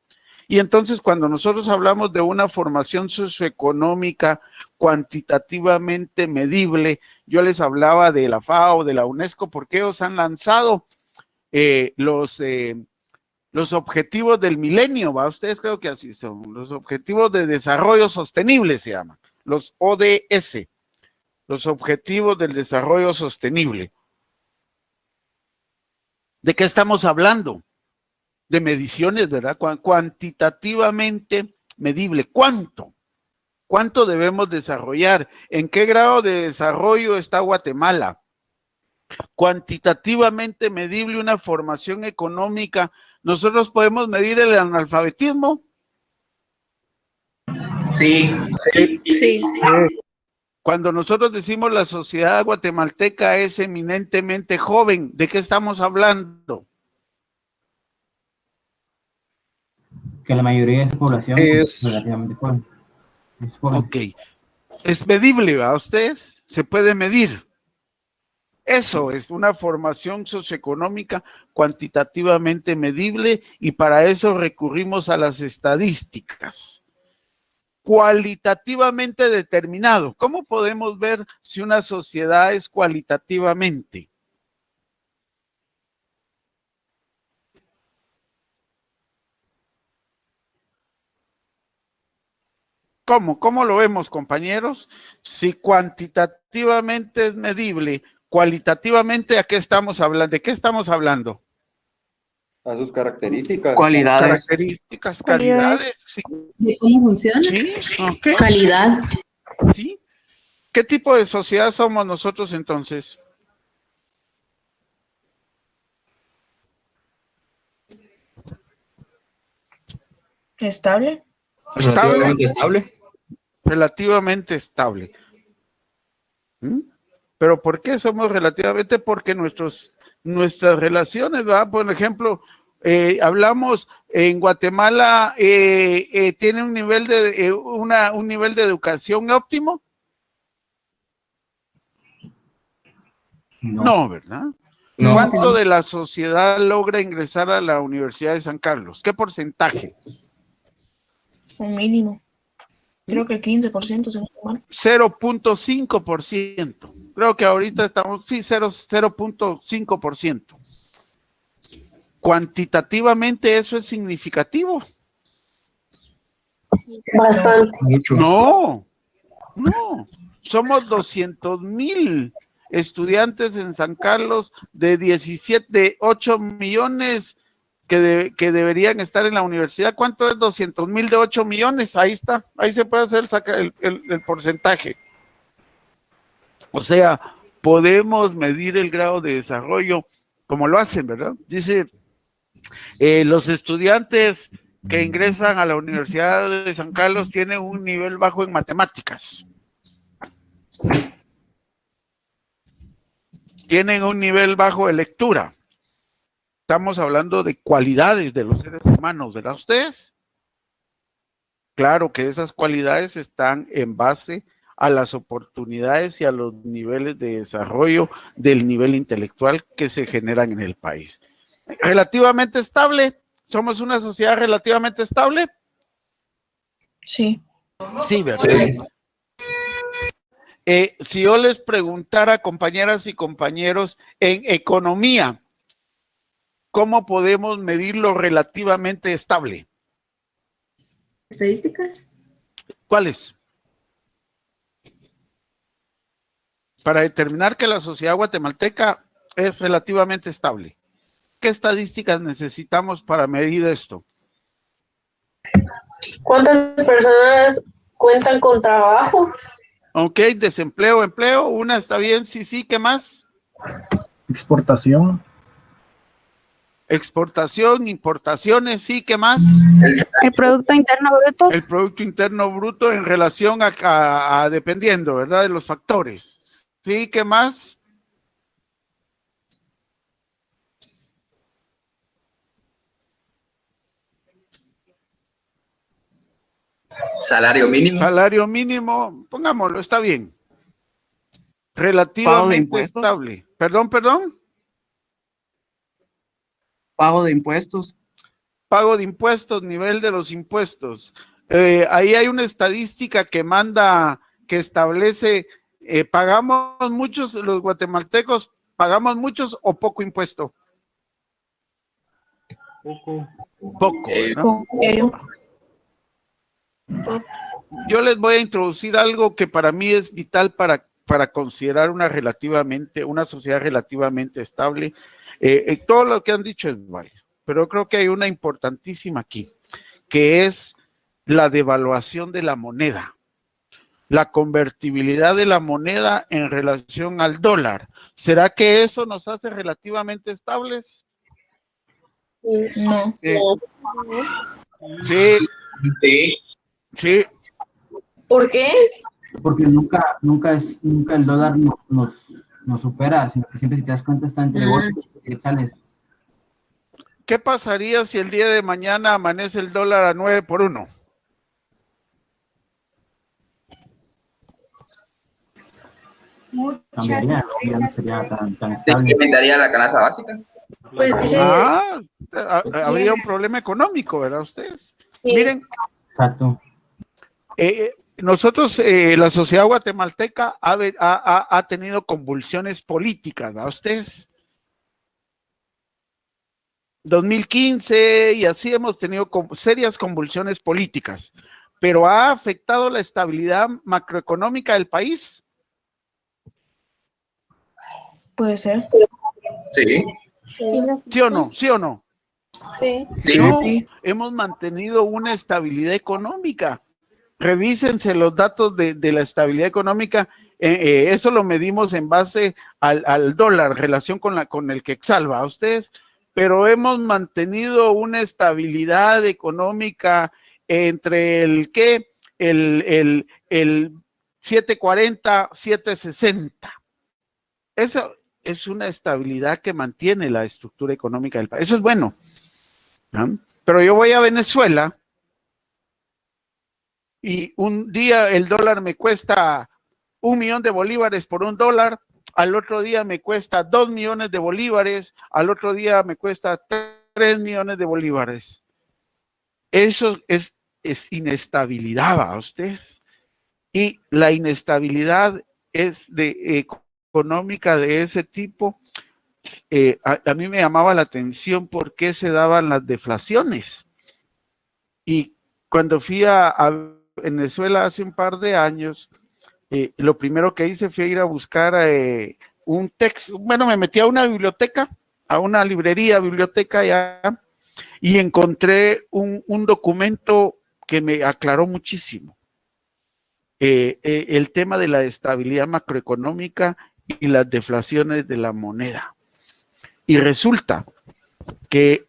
S3: Y entonces, cuando nosotros hablamos de una formación socioeconómica cuantitativamente medible, yo les hablaba de la FAO, de la UNESCO, porque ellos han lanzado los objetivos del milenio, ¿va? Ustedes creo que así son, los objetivos de desarrollo sostenible se llaman, los ODS, los objetivos del desarrollo sostenible. ¿De qué estamos hablando? De mediciones, ¿verdad? Cuantitativamente medible. ¿Cuánto? ¿Cuánto debemos desarrollar? ¿En qué grado de desarrollo está Guatemala? Cuantitativamente medible una formación económica. ¿Nosotros podemos medir el analfabetismo?
S13: Sí.
S10: Sí.
S3: Cuando nosotros decimos la sociedad guatemalteca es eminentemente joven, ¿de qué estamos hablando?
S7: Que la mayoría de esa población es relativamente joven.
S3: Ok. ¿Es medible, a ustedes? ¿Se puede medir? Eso es una formación socioeconómica cuantitativamente medible y para eso recurrimos a las estadísticas. Cualitativamente determinado. ¿Cómo podemos ver si una sociedad es cualitativamente? ¿Cómo? ¿Cómo lo vemos, compañeros? Si cuantitativamente es medible, cualitativamente, ¿a qué estamos hablando? ¿De qué estamos hablando?
S11: A sus características.
S13: Cualidades.
S3: Características, calidades. Sí.
S10: ¿De cómo funciona?
S3: Sí, ok.
S10: Calidad.
S3: Sí. ¿Qué tipo de sociedad somos nosotros entonces?
S9: ¿Estable?
S15: Relativamente estable.
S3: Relativamente estable. ¿Mm? ¿Pero por qué somos relativamente? Porque nuestras relaciones, ¿verdad? Por ejemplo, hablamos en Guatemala, ¿tiene un nivel de educación óptimo? No, ¿verdad?
S15: No.
S3: ¿Cuánto de la sociedad logra ingresar a la Universidad de San Carlos? ¿Qué porcentaje?
S9: Un mínimo. Creo que 15%, si no estoy mal.
S3: 0.5%. Creo que ahorita estamos, sí, 0.5%. Cuantitativamente eso es significativo.
S4: Bastante.
S3: No. Somos 200,000 estudiantes en San Carlos de 8 millones que deberían estar en la universidad. ¿Cuánto es 200,000 de 8 millones? Ahí está, ahí se puede hacer el porcentaje. O sea, podemos medir el grado de desarrollo como lo hacen, ¿verdad? Dice, los estudiantes que ingresan a la Universidad de San Carlos tienen un nivel bajo en matemáticas. Tienen un nivel bajo de lectura. Estamos hablando de cualidades de los seres humanos, ¿verdad ustedes? Claro que esas cualidades están en base a las oportunidades y a los niveles de desarrollo del nivel intelectual que se generan en el país. Relativamente estable, somos una sociedad relativamente estable.
S9: Sí.
S3: Sí, ¿verdad? Sí. Si yo les preguntara, compañeras y compañeros, en economía, ¿cómo podemos medir lo relativamente estable?
S10: ¿Estadísticas?
S3: ¿Cuáles? Para determinar que la sociedad guatemalteca es relativamente estable. ¿Qué estadísticas necesitamos para medir esto?
S4: ¿Cuántas personas cuentan con trabajo?
S3: Ok, desempleo, empleo, una está bien, sí, ¿qué más?
S16: Exportación.
S3: Exportación, importaciones, sí, ¿qué más?
S1: El Producto Interno Bruto.
S3: El Producto Interno Bruto en relación a dependiendo, ¿verdad? De los factores. Sí, ¿qué más?
S13: Salario mínimo.
S3: Salario mínimo, pongámoslo, está bien. Relativamente estable. Perdón.
S17: Pago de impuestos.
S3: Pago de impuestos, nivel de los impuestos. Ahí hay una estadística que establece, pagamos muchos, los guatemaltecos, pagamos muchos o poco impuesto. Poco, ¿no? Yo les voy a introducir algo que para mí es vital para considerar una sociedad relativamente estable. Todo lo que han dicho es válido, pero creo que hay una importantísima aquí, que es la devaluación de la moneda, la convertibilidad de la moneda en relación al dólar. ¿Será que eso nos hace relativamente estables?
S9: No.
S3: Sí.
S4: ¿Por qué?
S7: Porque nunca el dólar nos supera, sino que siempre, si te das cuenta, está entre golpes y sales.
S3: ¿Qué pasaría si el día de mañana amanece el dólar a 9 por 1?
S7: Cambiaría, no sería tan
S13: ¿Se
S7: estable.
S13: incrementaría la canasta básica?
S4: Pues dice,
S3: Habría un problema económico, ¿verdad ustedes?
S4: Sí.
S3: Miren.
S7: Exacto.
S3: Nosotros, la sociedad guatemalteca ha tenido convulsiones políticas, ¿verdad ustedes? 2015 y así hemos tenido serias convulsiones políticas, pero ¿ha afectado la estabilidad macroeconómica del país?
S9: Puede ser.
S13: Sí.
S3: ¿Sí o no? ¿Sí o no?
S4: Sí.
S3: No, hemos mantenido una estabilidad económica. Revísense los datos de la estabilidad económica. Eso lo medimos en base al dólar, relación con el quetzal, ¿va ustedes? Pero hemos mantenido una estabilidad económica entre el 740, 760. Eso es una estabilidad que mantiene la estructura económica del país. Eso es bueno, ¿no? Pero yo voy a Venezuela y un día el dólar me cuesta 1 millón de bolívares por $1, al otro día me cuesta 2 millones de bolívares, al otro día me cuesta 3 millones de bolívares. Eso es es inestabilidad a ustedes. Y la inestabilidad es económica de ese tipo. A mí me llamaba la atención por qué se daban las deflaciones. Y cuando fui a Venezuela hace un par de años, lo primero que hice fue ir a buscar un texto. Bueno, me metí a una biblioteca, a una biblioteca allá, y encontré un documento que me aclaró muchísimo el tema de la estabilidad macroeconómica y las deflaciones de la moneda. Y resulta que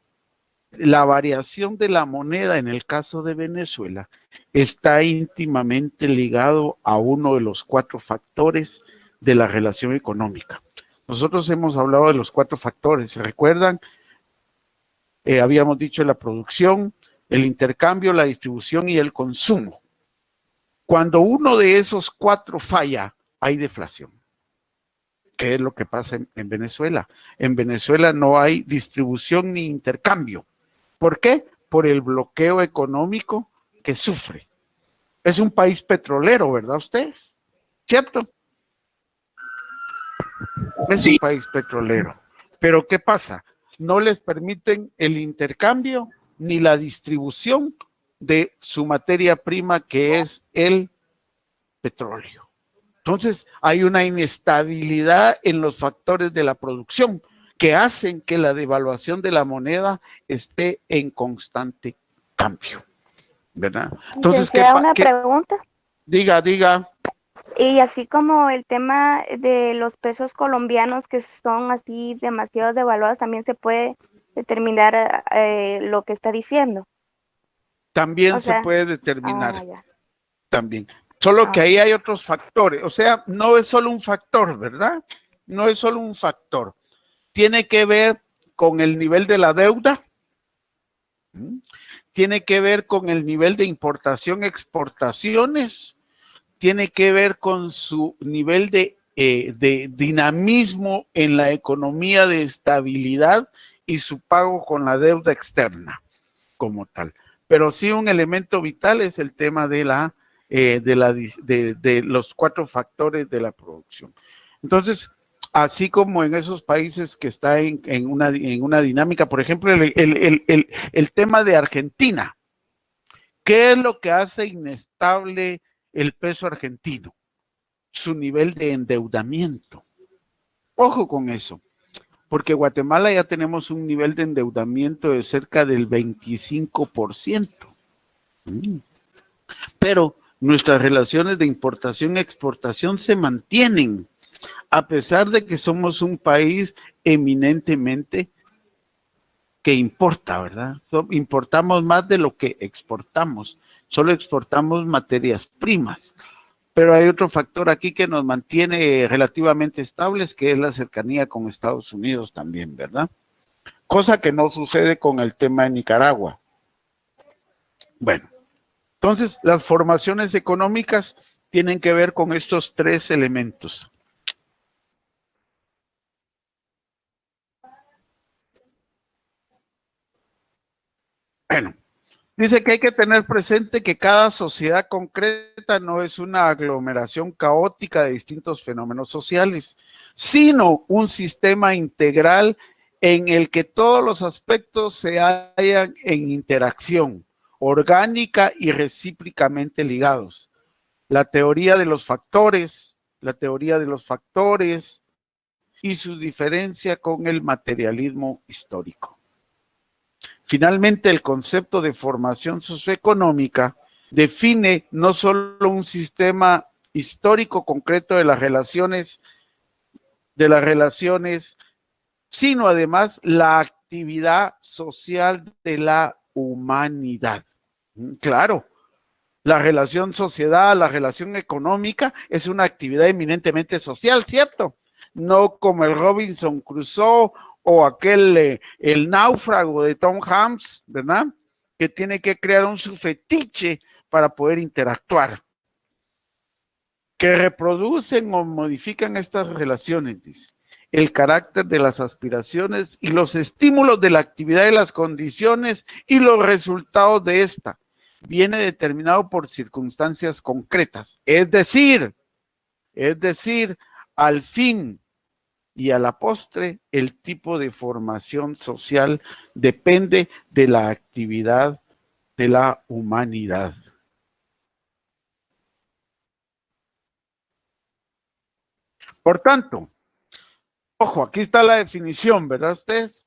S3: la variación de la moneda en el caso de Venezuela está íntimamente ligado a uno de los 4 factores de la relación económica. Nosotros hemos hablado de los 4 factores, ¿se recuerdan? Habíamos dicho la producción, el intercambio, la distribución y el consumo. Cuando uno de esos 4 falla, hay deflación. ¿Qué es lo que pasa en Venezuela? En Venezuela no hay distribución ni intercambio. ¿Por qué? Por el bloqueo económico que sufre. Es un país petrolero, ¿verdad ustedes? ¿Cierto? Es un país petrolero. Pero ¿qué pasa? No les permiten el intercambio ni la distribución de su materia prima, que es el petróleo. Entonces, hay una inestabilidad en los factores de la producción que hacen que la devaluación de la moneda esté en constante cambio, ¿verdad? Entonces,
S6: ¿qué una pregunta?
S3: Diga.
S6: Y así como el tema de los pesos colombianos que son así demasiado devaluados, también se puede determinar lo que está diciendo.
S3: También se puede determinar. También. Solo que ahí hay otros factores. O sea, no es solo un factor, ¿verdad? No es solo un factor. Tiene que ver con el nivel de la deuda. Tiene que ver con el nivel de importación, exportaciones. Tiene que ver con su nivel de dinamismo en la economía, de estabilidad y su pago con la deuda externa como tal. Pero sí, un elemento vital es el tema de los 4 factores de la producción. Entonces, así como en esos países que está en una dinámica, por ejemplo, el tema de Argentina. ¿Qué es lo que hace inestable el peso argentino? Su nivel de endeudamiento. Ojo con eso, porque Guatemala ya tenemos un nivel de endeudamiento de cerca del 25%. Pero nuestras relaciones de importación y exportación se mantienen, a pesar de que somos un país eminentemente que importa, ¿verdad? Importamos más de lo que exportamos, solo exportamos materias primas. Pero hay otro factor aquí que nos mantiene relativamente estables, que es la cercanía con Estados Unidos también, ¿verdad? Cosa que no sucede con el tema de Nicaragua. Bueno, entonces las formaciones económicas tienen que ver con estos 3 elementos. Bueno, dice que hay que tener presente que cada sociedad concreta no es una aglomeración caótica de distintos fenómenos sociales, sino un sistema integral en el que todos los aspectos se hallan en interacción, orgánica y recíprocamente ligados. La teoría de los factores y su diferencia con el materialismo histórico. Finalmente, el concepto de formación socioeconómica define no solo un sistema histórico concreto de las relaciones, sino además la actividad social de la humanidad. Claro, la relación sociedad, la relación económica es una actividad eminentemente social, ¿cierto? No como el Robinson Crusoe o aquel, el náufrago de Tom Hanks, ¿verdad? Que tiene que crear un su fetiche para poder interactuar. Que reproducen o modifican estas relaciones, dice, el carácter de las aspiraciones y los estímulos de la actividad y las condiciones y los resultados de esta, viene determinado por circunstancias concretas. Es decir, al fin y a la postre, el tipo de formación social depende de la actividad de la humanidad. Por tanto, ojo, aquí está la definición, ¿verdad ustedes?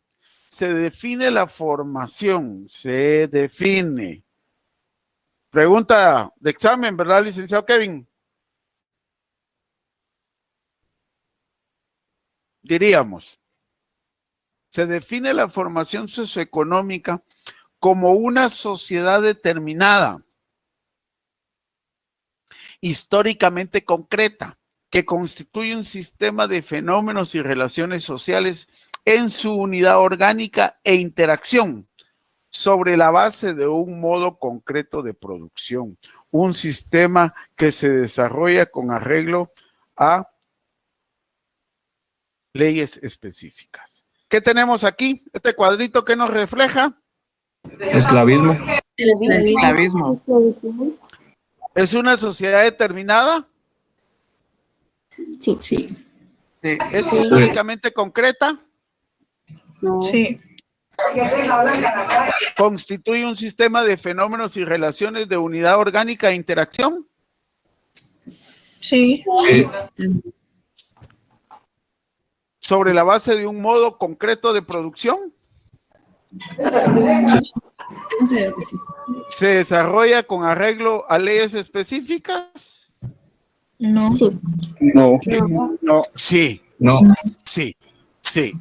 S3: Se define la formación, se define. Pregunta de examen, ¿verdad, licenciado Kevin? Diríamos, se define la formación socioeconómica como una sociedad determinada, históricamente concreta, que constituye un sistema de fenómenos y relaciones sociales en su unidad orgánica e interacción sobre la base de un modo concreto de producción, un sistema que se desarrolla con arreglo a leyes específicas. ¿Qué tenemos aquí? Este cuadrito, ¿qué nos refleja?
S15: Esclavismo.
S17: Esclavismo.
S3: ¿Es una sociedad determinada?
S10: Sí. Sí.
S17: Sí.
S3: ¿Es históricamente concreta?
S9: Sí.
S3: ¿Constituye un sistema de fenómenos y relaciones de unidad orgánica e interacción?
S9: Sí.
S15: Sí.
S3: ¿Sobre la base de un modo concreto de producción?
S10: Considero que sí.
S3: ¿Se desarrolla con arreglo a leyes específicas?
S9: No.
S10: Sí.
S15: No.
S3: No. Sí.
S15: No.
S3: Sí. Sí.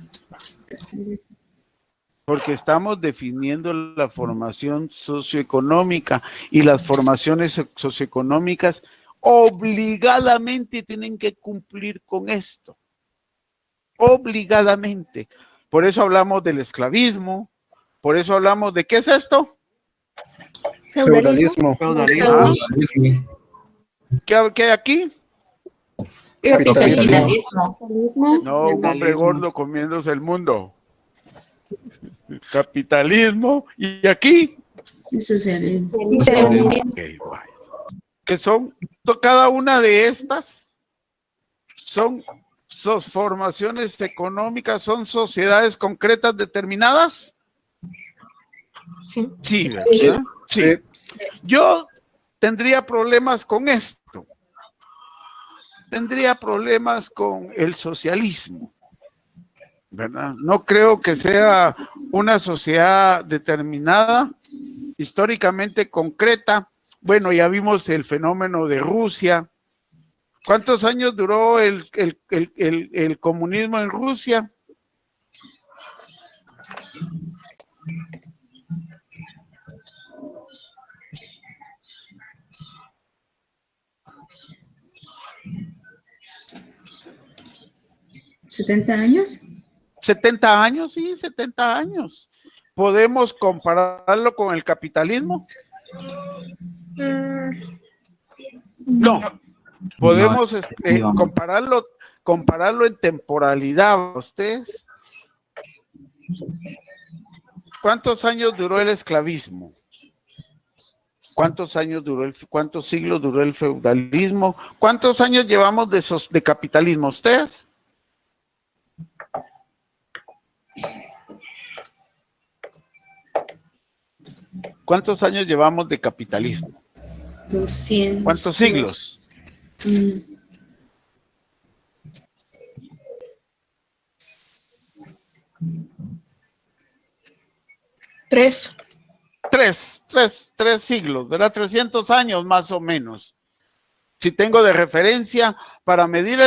S3: Porque estamos definiendo la formación socioeconómica y las formaciones socioeconómicas obligadamente tienen que cumplir con esto. Obligadamente. Por eso hablamos del esclavismo, por eso hablamos de, ¿qué es esto?
S16: Feudalismo.
S3: ¿Qué hay aquí?
S10: Capitalismo.
S3: No, un hombre gordo comiéndose el mundo. Capitalismo. ¿Y aquí?
S10: Socialismo.
S3: Okay, vaya. Que son, cada una de estas son formaciones económicas, son sociedades concretas determinadas.
S9: Sí.
S3: Sí, ¿verdad? Sí. Yo tendría problemas con esto. Tendría problemas con el socialismo, ¿verdad? No creo que sea una sociedad determinada, históricamente concreta. Bueno, ya vimos el fenómeno de Rusia. ¿Cuántos años duró el comunismo en Rusia?
S10: ¿70 años?
S3: 70 años, sí, 70 años. ¿Podemos compararlo con el capitalismo? No. Podemos compararlo en temporalidad, ¿ustedes? ¿Cuántos años duró el esclavismo? ¿Cuántos siglos duró el feudalismo? ¿Cuántos años llevamos de capitalismo? ¿Ustedes? ¿Cuántos años llevamos de capitalismo?
S10: 200.
S3: ¿Cuántos siglos?
S9: 3.
S3: Tres siglos, ¿verdad? 300 años más o menos. Si tengo de referencia para medir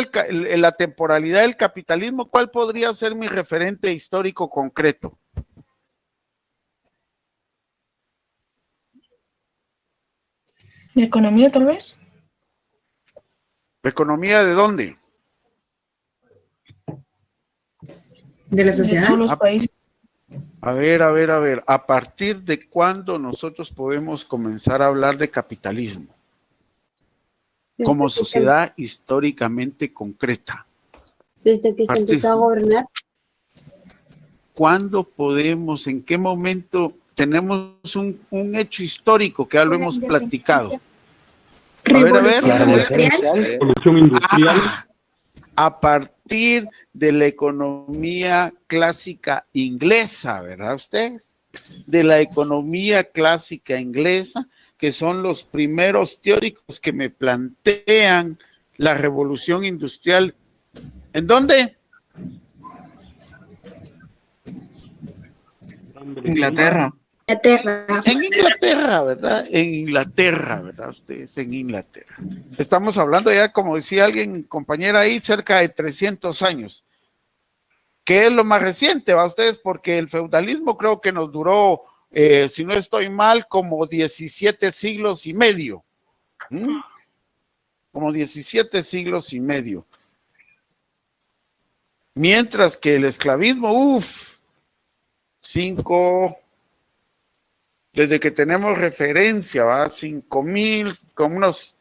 S3: la temporalidad del capitalismo, ¿cuál podría ser mi referente histórico concreto?
S9: ¿De economía, tal vez?
S3: ¿La economía de dónde?
S10: De la sociedad.
S9: De todos los países.
S3: A ver. ¿A partir de cuándo nosotros podemos comenzar a hablar de capitalismo? Como sociedad históricamente concreta.
S10: Desde que se empezó a gobernar.
S3: ¿Cuándo podemos, en qué momento tenemos un hecho histórico que ya lo hemos platicado.
S15: Revolución industrial.
S3: A partir de la economía clásica inglesa, ¿verdad ustedes? De la economía clásica inglesa, que son los primeros teóricos que me plantean la revolución industrial. ¿En dónde?
S17: Inglaterra.
S3: En Inglaterra, ¿verdad? En Inglaterra, ¿verdad? Ustedes, en Inglaterra. Estamos hablando ya, como decía alguien, compañera ahí, cerca de 300 años. ¿Qué es lo más reciente, va ustedes? Porque el feudalismo creo que nos duró, si no estoy mal, como 17 siglos y medio. Como 17 siglos y medio. Mientras que el esclavismo, desde que tenemos referencia, ¿va? 5,000, como unos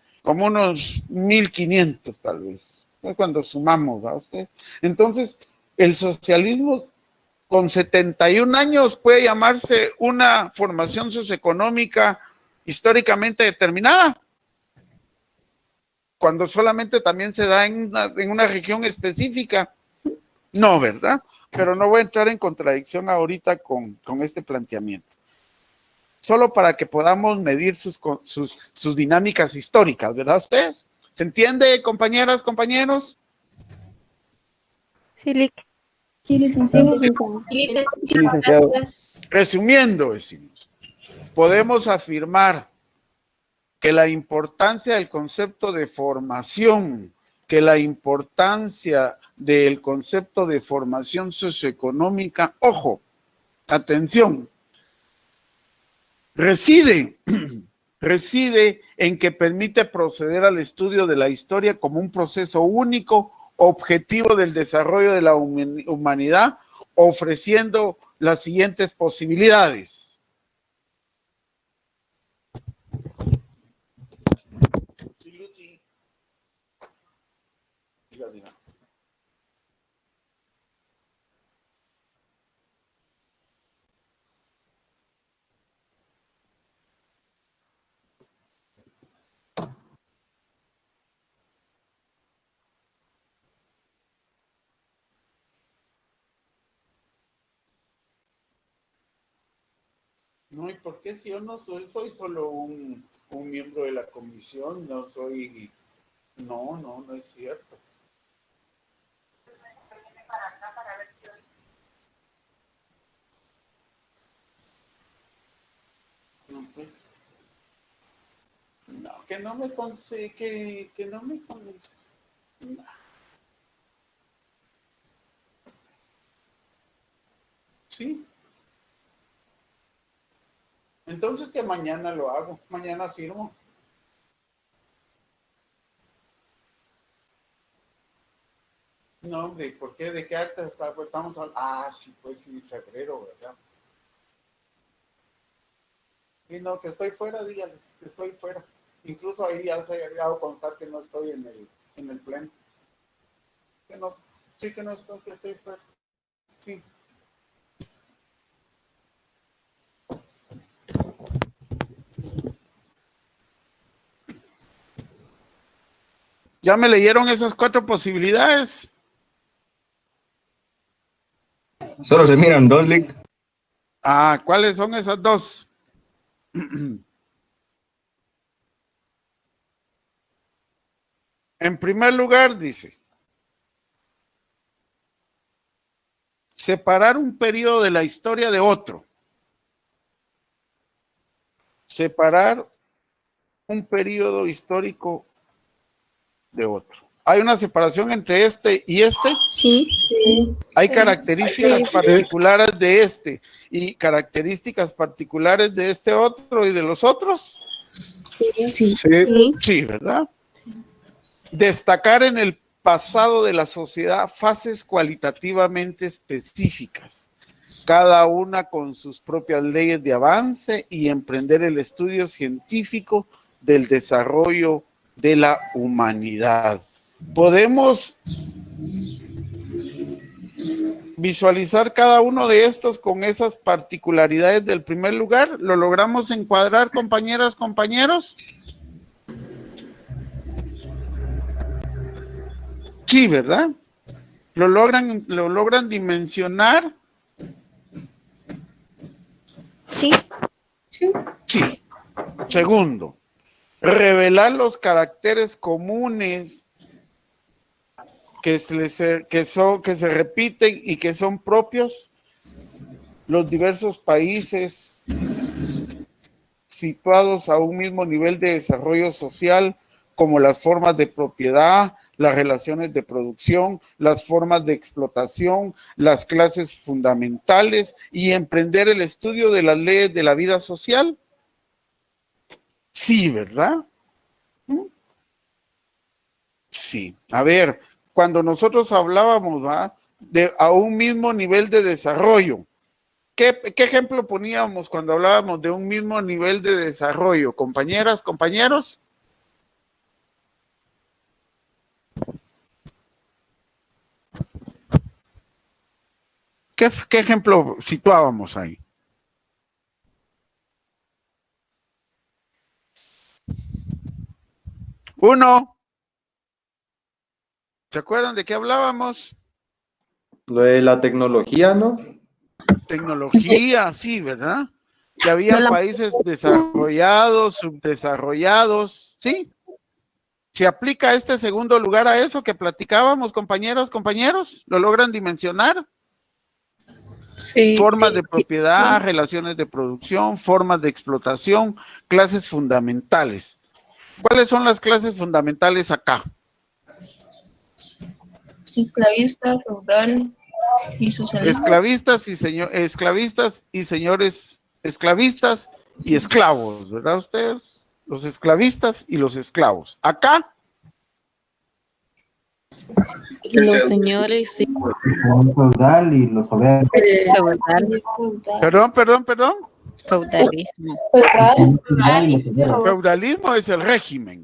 S3: 1,500 tal vez, ¿no? Cuando sumamos, ¿va usted? Entonces, el socialismo con 71 años puede llamarse una formación socioeconómica históricamente determinada, cuando solamente también se da en una región específica. No, ¿verdad? Pero no voy a entrar en contradicción ahorita con este planteamiento. Solo para que podamos medir sus dinámicas históricas, ¿verdad ustedes? ¿Se entiende, compañeras, compañeros?
S6: Sí, Lick.
S3: Resumiendo, decimos, podemos afirmar que la importancia del concepto de formación, que la importancia del concepto de formación socioeconómica, ojo, atención, reside en que permite proceder al estudio de la historia como un proceso único, objetivo del desarrollo de la humanidad, ofreciendo las siguientes posibilidades. Sí, Lucy. Diga. No, ¿y por qué si yo no soy solo un miembro de la comisión? No soy, no es cierto. No, pues, no, que no me conse, que no me conse, no. Sí. Entonces que mañana lo hago, mañana firmo. No, hombre, ¿por qué? ¿De qué acta estamos hablando? Ah, sí, pues sí, febrero, ¿verdad? Y no, que estoy fuera, dígales, que estoy fuera. Incluso ahí ya se ha llegado a contar que no estoy en el pleno. Que no, sí que no estoy, que estoy fuera. Sí. ¿Ya me leyeron esas 4 posibilidades?
S15: Solo se miran 2, Lick.
S3: Ah, ¿cuáles son esas 2? En primer lugar, dice, separar un periodo de la historia de otro. Separar un periodo histórico de otro. ¿Hay una separación entre este y este?
S10: Sí.
S3: Hay características particulares de este y características particulares de este otro y de los otros. Sí, ¿verdad? Destacar en el pasado de la sociedad fases cualitativamente específicas, cada una con sus propias leyes de avance, y emprender el estudio científico del desarrollo de la humanidad. Podemos visualizar cada uno de estos con esas particularidades del primer lugar. ¿Lo logramos encuadrar, compañeras, compañeros? Sí, ¿verdad? ¿Lo logran dimensionar?
S1: Sí.
S3: Sí. Segundo, revelar los caracteres comunes que se repiten y que son propios los diversos países situados a un mismo nivel de desarrollo social, como las formas de propiedad, las relaciones de producción, las formas de explotación, las clases fundamentales y emprender el estudio de las leyes de la vida social. Sí, ¿verdad? Sí. A ver, cuando nosotros hablábamos, ¿va?, de a un mismo nivel de desarrollo, ¿qué ejemplo poníamos cuando hablábamos de un mismo nivel de desarrollo? Compañeras, compañeros. ¿Qué ejemplo situábamos ahí? Uno. ¿Se acuerdan de qué hablábamos?
S11: Lo de la tecnología, ¿no?
S3: Tecnología, sí, ¿verdad? Que había países desarrollados, subdesarrollados, ¿sí? ¿Se aplica este segundo lugar a eso que platicábamos, compañeros, compañeros? ¿Lo logran dimensionar?
S10: Sí.
S3: Formas de propiedad, relaciones de producción, formas de explotación, clases fundamentales. ¿Cuáles son las clases fundamentales acá?
S9: Esclavista, feudal y socialista.
S3: Esclavistas y señores esclavistas y esclavos, ¿verdad ustedes? Los esclavistas y los esclavos. Acá.
S10: Los señores. Sí.
S7: Feudal y los obreros.
S3: Perdón.
S10: Feudalismo.
S3: Feudalismo es el régimen.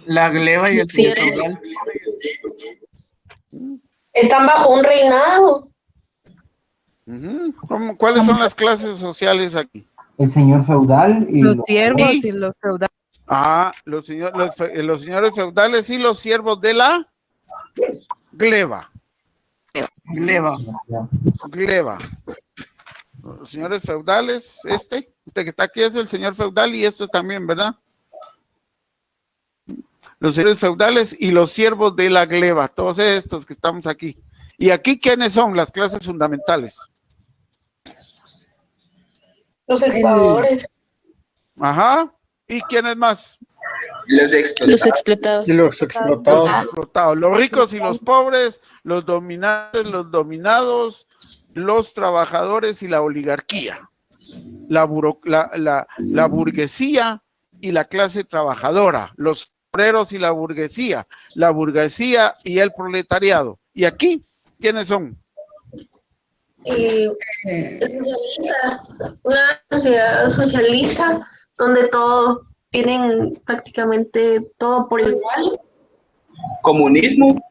S17: La gleba y el feudal.
S4: Están bajo un reinado.
S3: ¿Cuáles son las clases sociales aquí?
S7: El señor feudal y
S10: Los siervos y los feudales.
S3: Los señores feudales y los siervos de la gleba. Gleba. Los señores feudales, este que está aquí es el señor feudal y esto también, ¿verdad? Los señores feudales y los siervos de la gleba, todos estos que estamos aquí. ¿Y aquí quiénes son las clases fundamentales?
S4: Los exploradores.
S3: Ajá. ¿Y quiénes más?
S13: Los explotados.
S16: Los explotados.
S3: Los ricos y los pobres, los dominantes, los dominados, los trabajadores y la oligarquía. La burguesía y la clase trabajadora. Los obreros y la burguesía y el proletariado. ¿Y aquí quiénes son?
S4: Socialista, una sociedad socialista donde todos tienen prácticamente todo por igual.
S13: Comunismo.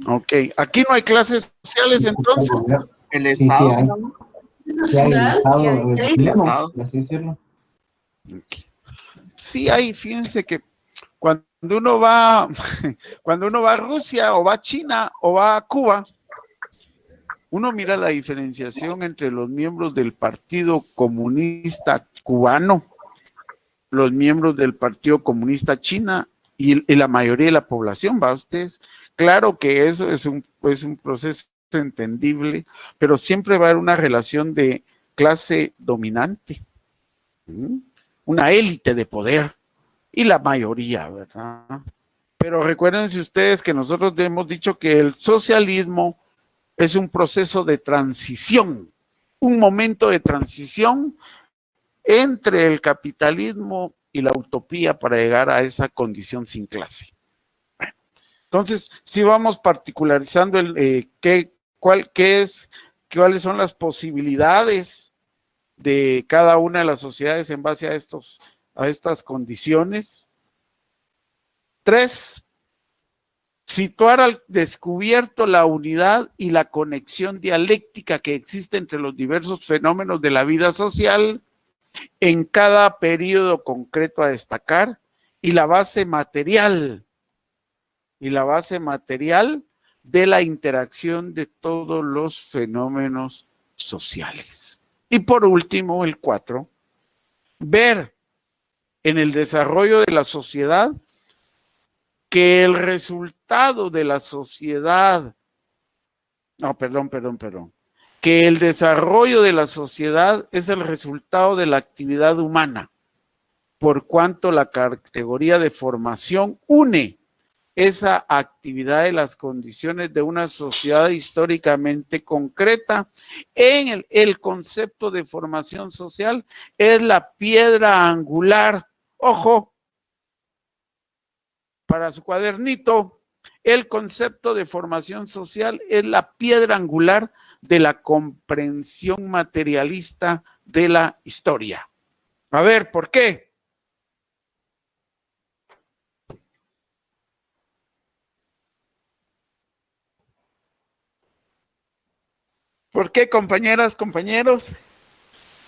S3: Ok, aquí no hay clases sociales entonces.
S17: El Estado.
S3: Sí hay, fíjense que cuando uno va a Rusia o va a China o va a Cuba, uno mira la diferenciación entre los miembros del Partido Comunista Cubano, los miembros del Partido Comunista China y la mayoría de la población, ¿va ustedes? Claro que eso es un proceso entendible, pero siempre va a haber una relación de clase dominante, una élite de poder y la mayoría, ¿verdad? Pero recuérdense ustedes que nosotros hemos dicho que el socialismo es un proceso de transición, un momento de transición entre el capitalismo y la utopía para llegar a esa condición sin clase. Bueno, entonces, si vamos particularizando cuáles son las posibilidades de cada una de las sociedades en base a estas condiciones. 3, situar al descubierto la unidad y la conexión dialéctica que existe entre los diversos fenómenos de la vida social en cada periodo concreto a destacar y la base material de la interacción de todos los fenómenos sociales. Y por último, el 4, ver en el desarrollo de la sociedad que el resultado de la sociedad, que el desarrollo de la sociedad es el resultado de la actividad humana, por cuanto la categoría de formación une esa actividad de las condiciones de una sociedad históricamente concreta. En el concepto de formación social es la piedra angular, ojo, para su cuadernito, el concepto de formación social es la piedra angular de la comprensión materialista de la historia. A ver, ¿por qué? ¿Por qué, compañeras, compañeros?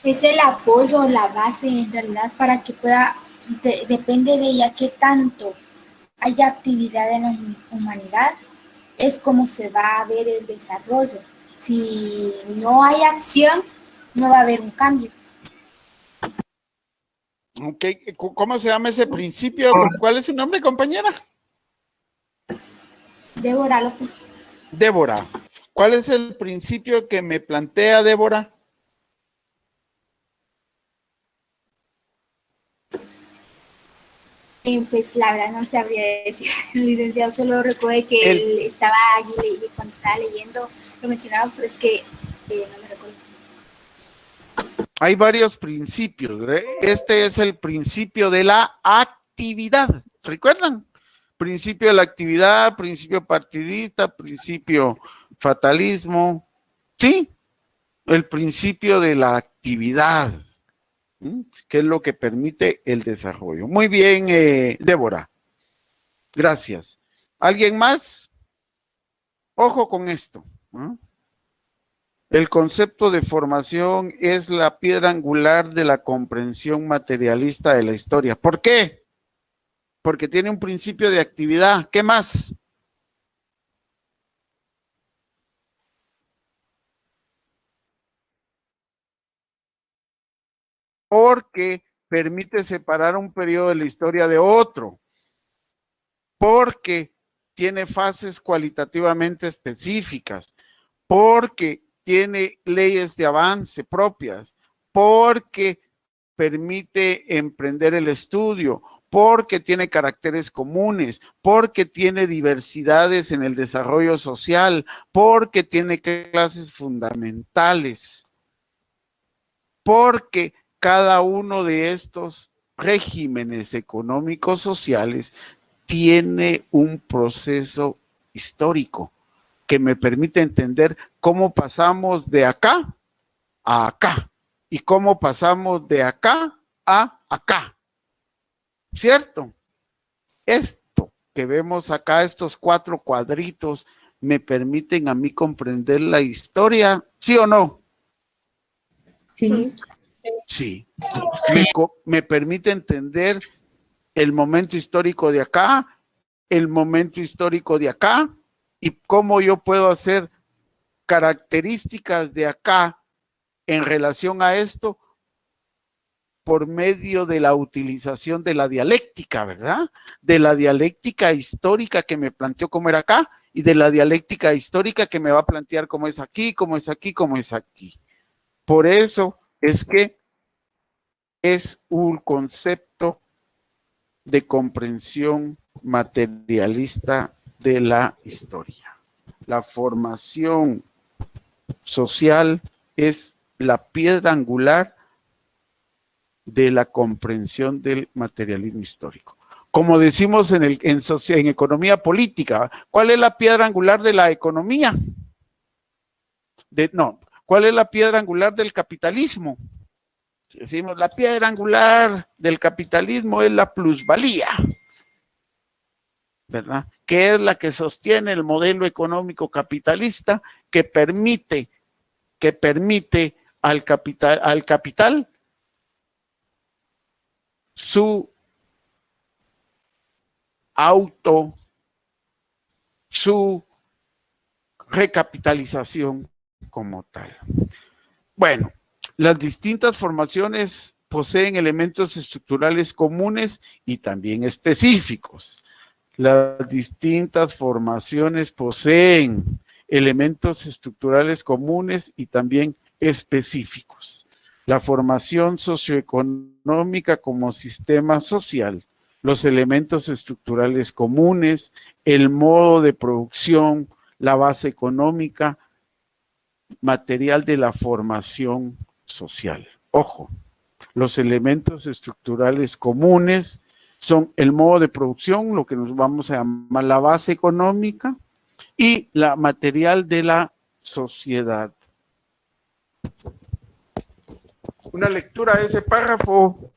S18: Es el apoyo, la base en realidad para que pueda, depende de ella qué tanto haya actividad en la humanidad, es como se va a ver el desarrollo. Si no hay acción, no va a haber un cambio.
S3: Ok, ¿cómo se llama ese principio? ¿Cuál es su nombre, compañera?
S18: Débora López.
S3: Débora, ¿cuál es el principio que me plantea Débora?
S18: Pues la verdad no sabría decir, licenciado, solo recuerdo que él estaba allí cuando estaba leyendo, lo mencionaron, pero es que no me recuerdo.
S3: Hay varios principios, ¿eh? Este es el principio de la actividad, ¿se recuerdan? Principio de la actividad, principio partidista, principio fatalismo, ¿sí? El principio de la actividad, que es lo que permite el desarrollo. Muy bien, Débora. Gracias. ¿Alguien más? Ojo con esto. El concepto de formación es la piedra angular de la comprensión materialista de la historia. ¿Por qué? Porque tiene un principio de actividad. ¿Qué más? Porque permite separar un periodo de la historia de otro, porque tiene fases cualitativamente específicas, porque tiene leyes de avance propias, porque permite emprender el estudio, porque tiene caracteres comunes, porque tiene diversidades en el desarrollo social, porque tiene clases fundamentales, porque cada uno de estos regímenes económicos sociales tiene un proceso histórico que me permite entender cómo pasamos de acá a acá y cómo pasamos de acá a acá. ¿Cierto? Esto que vemos acá, estos 4 cuadritos, me permiten a mí comprender la historia, ¿sí o no?
S18: Sí.
S3: Sí. Me permite entender el momento histórico de acá, el momento histórico de acá, y cómo yo puedo hacer características de acá en relación a esto por medio de la utilización de la dialéctica, ¿verdad? De la dialéctica histórica que me planteó cómo era acá y de la dialéctica histórica que me va a plantear cómo es aquí, cómo es aquí, cómo es aquí. Por eso es que es un concepto de comprensión materialista de la historia. La formación social es la piedra angular de la comprensión del materialismo histórico. Como decimos en economía política, ¿cuál es la piedra angular de la economía? ¿Cuál es la piedra angular del capitalismo? Decimos, la piedra angular del capitalismo es la plusvalía, ¿verdad? que es la que sostiene el modelo económico capitalista que permite al capital su recapitalización como tal. Bueno, las distintas formaciones poseen elementos estructurales comunes y también específicos. Las distintas formaciones poseen elementos estructurales comunes y también específicos. La formación socioeconómica como sistema social, los elementos estructurales comunes, el modo de producción, la base económica, material de la formación social. Ojo, los elementos estructurales comunes son el modo de producción, lo que nos vamos a llamar la base económica, y la material de la sociedad. Una lectura de ese párrafo.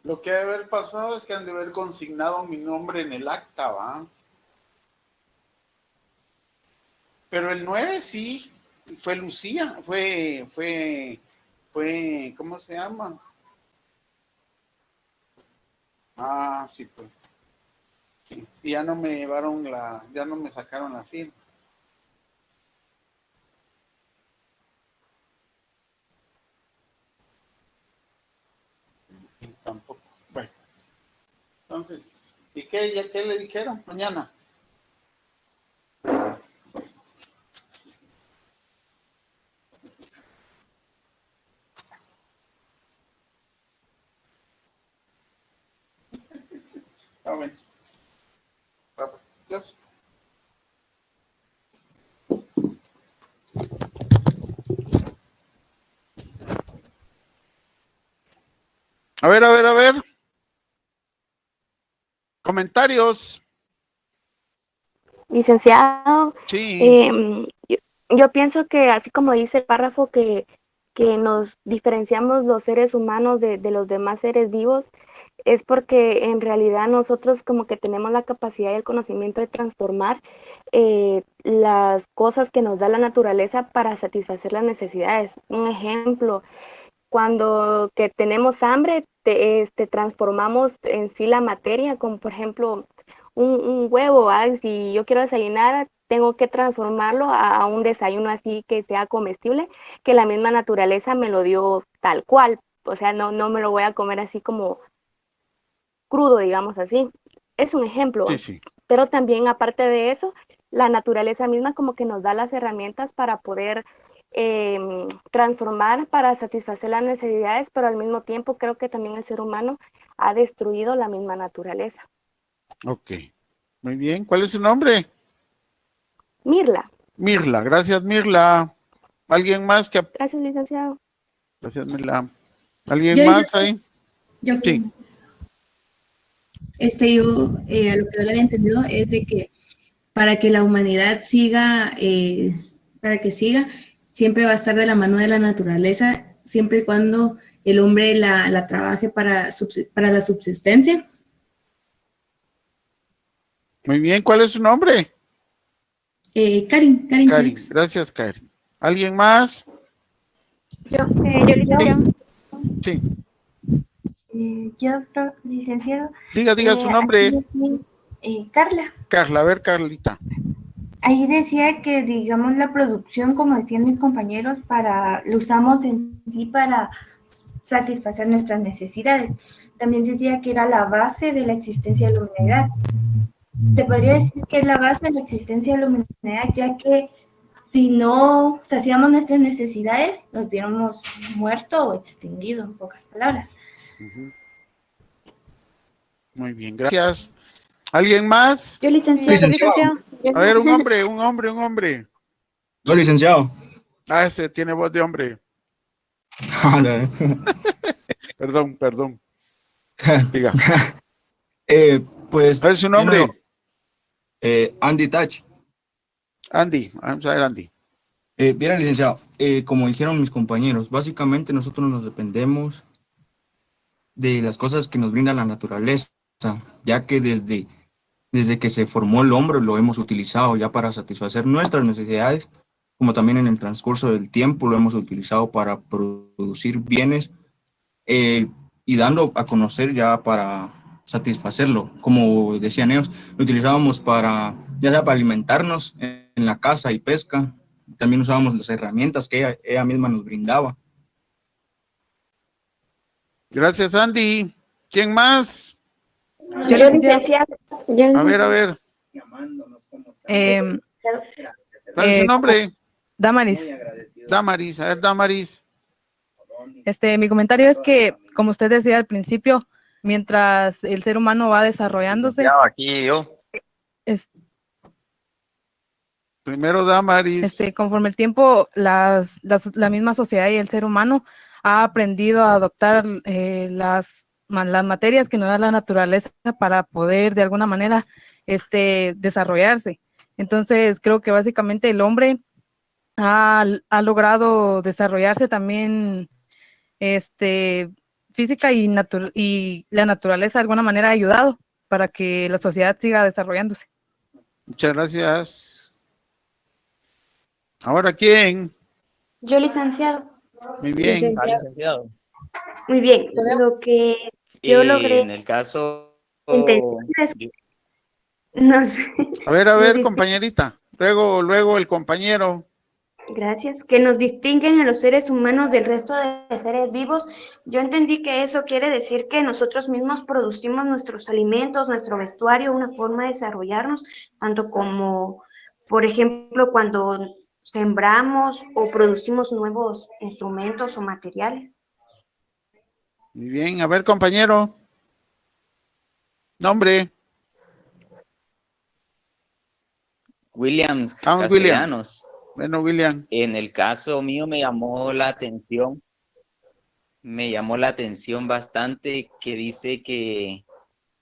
S3: Lo que debe haber pasado es que han de haber consignado mi nombre en el acta, ¿va? Pero el 9 sí, fue Lucía, fue, ¿cómo se llama? Ah, sí, pues. Sí. Y ya no me llevaron ya no me sacaron la firma. Tampoco. Bueno, entonces, ¿y qué le dijeron mañana? Ah, bueno. Dios. A ver. Comentarios.
S6: Licenciado,
S3: Sí.
S6: yo pienso que así como dice el párrafo que nos diferenciamos los seres humanos de los demás seres vivos, es porque en realidad nosotros como que tenemos la capacidad y el conocimiento de transformar las cosas que nos da la naturaleza para satisfacer las necesidades. Un ejemplo, cuando que tenemos hambre, transformamos en sí la materia, como por ejemplo un huevo, ¿va? Si yo quiero desayunar, tengo que transformarlo a un desayuno así que sea comestible, que la misma naturaleza me lo dio tal cual. O sea, no me lo voy a comer así como crudo, digamos así. Es un ejemplo.
S3: Sí.
S6: Pero también, aparte de eso, la naturaleza misma como que nos da las herramientas para poder transformar, para satisfacer las necesidades, pero al mismo tiempo creo que también el ser humano ha destruido la misma naturaleza.
S3: Ok, muy bien. ¿Cuál es su nombre?
S6: Mirla.
S3: Mirla, gracias Mirla. ¿Alguien más que...?
S6: Gracias, licenciado.
S3: Gracias Mirla. ¿Alguien más ahí?
S19: Yo,
S3: sí.
S19: Yo, a lo que yo le había entendido es de que para que la humanidad siga, siempre va a estar de la mano de la naturaleza, siempre y cuando el hombre la trabaje para la subsistencia.
S3: Muy bien, ¿cuál es su nombre?
S19: Karen
S3: Karen,
S19: Chávez.
S3: gracias, Karen. ¿Alguien más?
S6: Yo, licenciado.
S3: Sí.
S6: Yo, licenciado.
S3: Diga su nombre.
S6: Carla.
S3: Carla, a ver, Carlita.
S6: Ahí decía que, digamos, la producción, como decían mis compañeros, lo usamos en sí para satisfacer nuestras necesidades. También decía que era la base de la existencia de la humanidad. Se podría decir que es la base de la existencia de la humanidad, ya que si no saciamos nuestras necesidades, nos hubiéramos muerto o extinguido, en pocas palabras.
S3: Muy bien, gracias. ¿Alguien más?
S6: Yo, licenciado.
S3: A ver, un hombre.
S15: Yo, licenciado.
S3: Ah, ese tiene voz de hombre. Perdón. Diga.
S15: Pues.
S3: ¿Cuál es su nombre?
S15: Andy Touch.
S3: Andy, vamos a ver, Andy.
S15: Bien, licenciado, como dijeron mis compañeros, básicamente nosotros nos dependemos de las cosas que nos brinda la naturaleza, ya que desde que se formó el hombre lo hemos utilizado ya para satisfacer nuestras necesidades, como también en el transcurso del tiempo lo hemos utilizado para producir bienes y dando a conocer ya para satisfacerlo. Como decían ellos, lo utilizábamos ya sea para alimentarnos en la caza y pesca. También usábamos las herramientas que ella misma nos brindaba.
S3: Gracias, Andy. ¿Quién más?
S6: Yo, licenciado.
S3: A ver. ¿Cuál es su nombre?
S10: Damaris.
S3: Damaris, a ver, Damaris.
S10: Mi comentario es que, como usted decía al principio, mientras el ser humano va desarrollándose,
S20: aquí yo.
S3: Primero Damaris.
S10: Conforme el tiempo, la misma sociedad y el ser humano ha aprendido a adoptar las materias que nos da la naturaleza para poder de alguna manera desarrollarse. Entonces creo que básicamente el hombre ha logrado desarrollarse también física y la naturaleza de alguna manera ha ayudado para que la sociedad siga desarrollándose.
S3: Muchas gracias. ¿Ahora quién?
S6: Yo, licenciado.
S3: Muy bien.
S20: Licenciado.
S6: Muy bien. Lo que yo logré
S20: En el caso...
S6: entender es... No sé.
S3: A ver, compañerita. Luego el compañero.
S6: Gracias. Que nos distinguen a los seres humanos del resto de seres vivos. Yo entendí que eso quiere decir que nosotros mismos producimos nuestros alimentos, nuestro vestuario, una forma de desarrollarnos, tanto como, por ejemplo, cuando sembramos o producimos nuevos instrumentos o materiales.
S3: Muy bien. A ver, compañero. Nombre.
S21: Williams
S3: Castellanos.
S21: Castellanos.
S3: Bueno, William.
S21: En el caso mío me llamó la atención bastante que dice que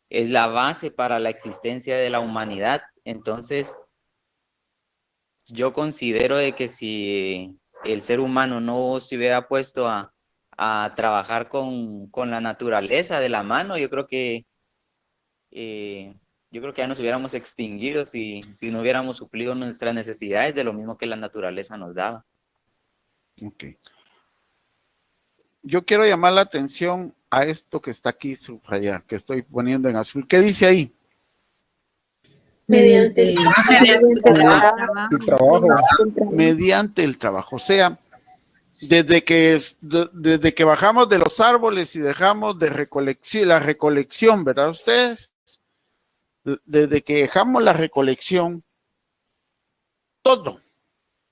S21: es la base para la existencia de la humanidad. Entonces, yo considero de que si el ser humano no se hubiera puesto a trabajar con la naturaleza de la mano, yo creo que ya nos hubiéramos extinguido si no hubiéramos suplido nuestras necesidades de lo mismo que la naturaleza nos daba.
S3: Ok. Yo quiero llamar la atención a esto que está aquí subrayado, que estoy poniendo en azul. ¿Qué dice ahí?
S4: Mediante el
S3: trabajo. Mediante el trabajo. O sea, desde que bajamos de los árboles y dejamos de la recolección, ¿verdad ustedes? Desde que dejamos la recolección, todo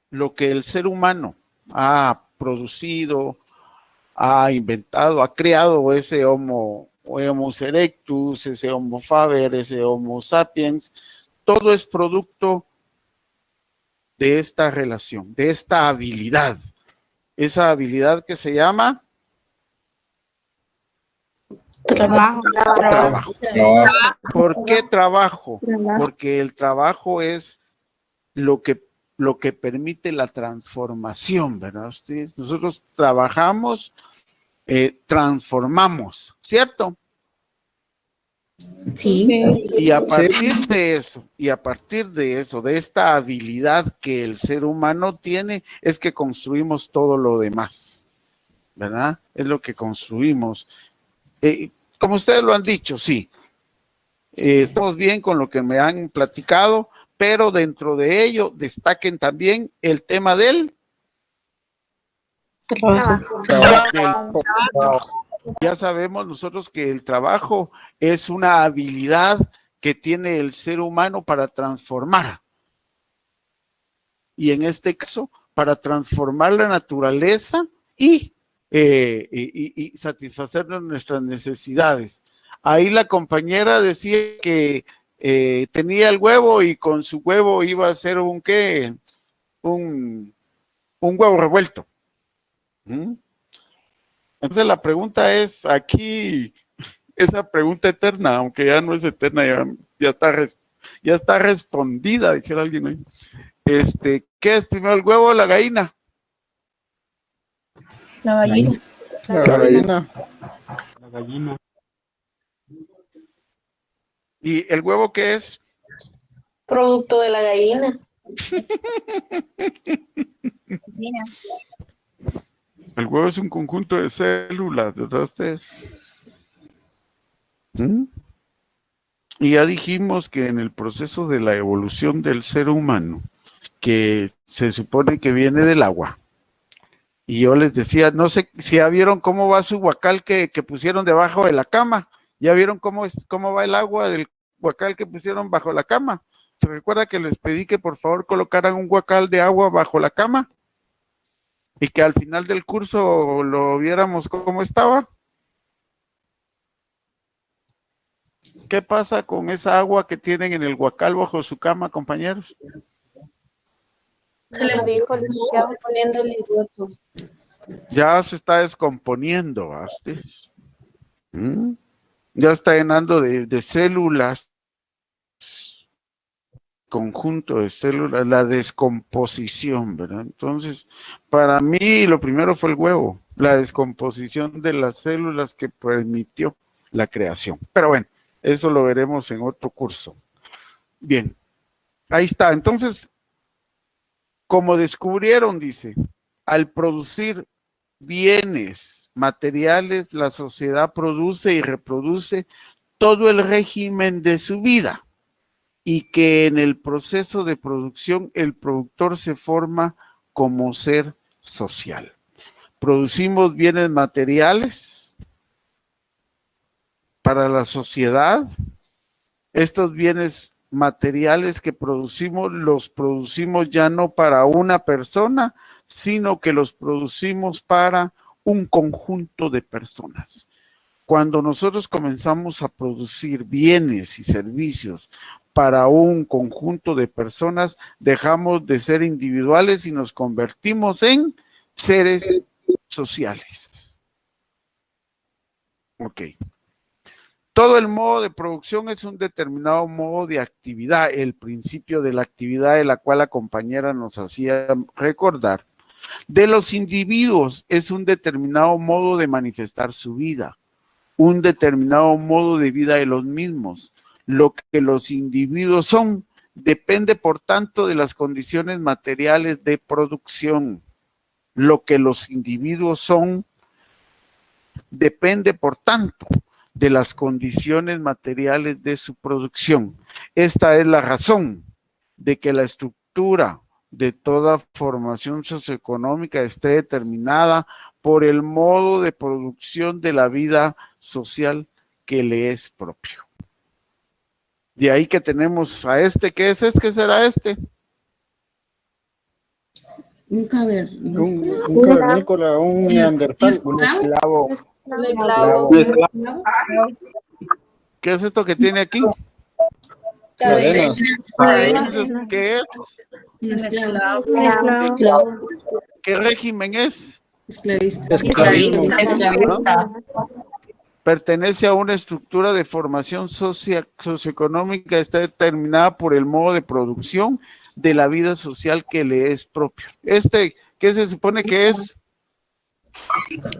S3: lo que el ser humano ha producido, ha inventado, ha creado ese Homo erectus, ese Homo faber, ese Homo sapiens, todo es producto de esta relación, de esta habilidad. Esa habilidad que se llama
S10: Trabajo.
S3: ¿Por qué trabajo? Porque el trabajo es lo que permite la transformación, ¿verdad? Nosotros trabajamos, transformamos, ¿cierto?
S19: Sí.
S3: Y a partir de eso, de esta habilidad que el ser humano tiene, es que construimos todo lo demás, ¿verdad? Es lo que construimos. Como ustedes lo han dicho, sí. Estamos bien con lo que me han platicado, pero dentro de ello destaquen también el tema del trabajo. Ya sabemos nosotros que el trabajo es una habilidad que tiene el ser humano para transformar. Y en este caso, para transformar la naturaleza y satisfacer nuestras necesidades. Ahí la compañera decía que tenía el huevo y con su huevo iba a hacer un huevo revuelto. Entonces la pregunta es aquí, esa pregunta eterna, aunque ya no es eterna, ya está respondida, dijera alguien ahí. ¿Qué es primero, el huevo o la gallina?
S9: La gallina.
S3: La gallina.
S5: La gallina.
S3: ¿Y el huevo qué es?
S4: Producto de la gallina.
S3: El huevo es un conjunto de células, ¿verdad ustedes? Y ya dijimos que en el proceso de la evolución del ser humano, que se supone que viene del agua, y yo les decía, no sé si ya vieron cómo va su guacal que pusieron debajo de la cama, ya vieron cómo va el agua del guacal que pusieron bajo la cama. ¿Se recuerda que les pedí que por favor colocaran un guacal de agua bajo la cama? Y que al final del curso lo viéramos cómo estaba. ¿Qué pasa con esa agua que tienen en el guacal bajo su cama, compañeros?
S4: Se le dijo, licenciado, poniendo lidoso.
S3: Ya se está descomponiendo, ya está llenando de células, conjunto de células, la descomposición, ¿verdad? Entonces, para mí lo primero fue el huevo, la descomposición de las células que permitió la creación. Pero bueno, eso lo veremos en otro curso. Bien, ahí está. Entonces, como descubrieron, dice, al producir bienes materiales, la sociedad produce y reproduce todo el régimen de su vida, y que en el proceso de producción el productor se forma como ser social. Producimos bienes materiales para la sociedad. Estos bienes materiales que producimos, los producimos ya no para una persona, sino que los producimos para un conjunto de personas. Cuando nosotros comenzamos a producir bienes y servicios para un conjunto de personas, dejamos de ser individuales y nos convertimos en seres sociales. Ok. Todo el modo de producción es un determinado modo de actividad, el principio de la actividad de la cual la compañera nos hacía recordar. De los individuos es un determinado modo de manifestar su vida, un determinado modo de vida de los mismos. Lo que los individuos son depende, por tanto, de las condiciones materiales de producción. Lo que los individuos son depende, por tanto, de las condiciones materiales de su producción. Esta es la razón de que la estructura de toda formación socioeconómica esté determinada por el modo de producción de la vida social que le es propio. De ahí que tenemos a ¿qué es este? ¿Qué será este?
S19: Un cavernícola.
S5: Un cavernícola, un neandertal. Un esclavo.
S3: ¿Qué es esto que tiene aquí?
S5: Cadenas.
S3: Entonces, ¿qué es?
S19: Un esclavo.
S3: ¿Qué régimen es?
S19: Esclavista.
S3: Pertenece a una estructura de formación socioeconómica, está determinada por el modo de producción de la vida social que le es propio. ¿Qué se supone que es?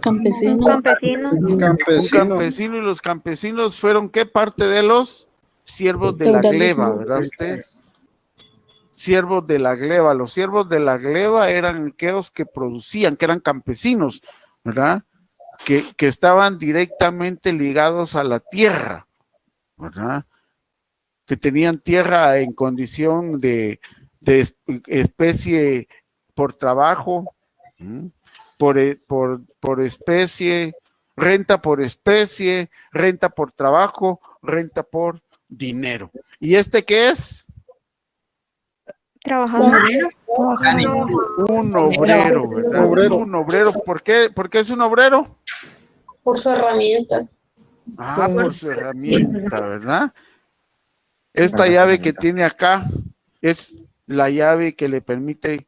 S1: Campesino.
S3: Un campesino, y los campesinos fueron ¿qué parte de los siervos de la gleba, verdad ustedes? Siervos de la gleba. Los siervos de la gleba eran aquellos que producían, que eran campesinos, ¿verdad? Que estaban directamente ligados a la tierra, ¿verdad? Que tenían tierra en condición de especie por trabajo, por especie, renta por especie, renta por trabajo, renta por dinero. ¿Y este qué es?
S1: Trabajador.
S3: Un obrero, ¿verdad? Un obrero. ¿Por qué es un obrero?
S4: Por su herramienta.
S3: Por su herramienta, ¿verdad? Esta llave que tiene acá es la llave que le permite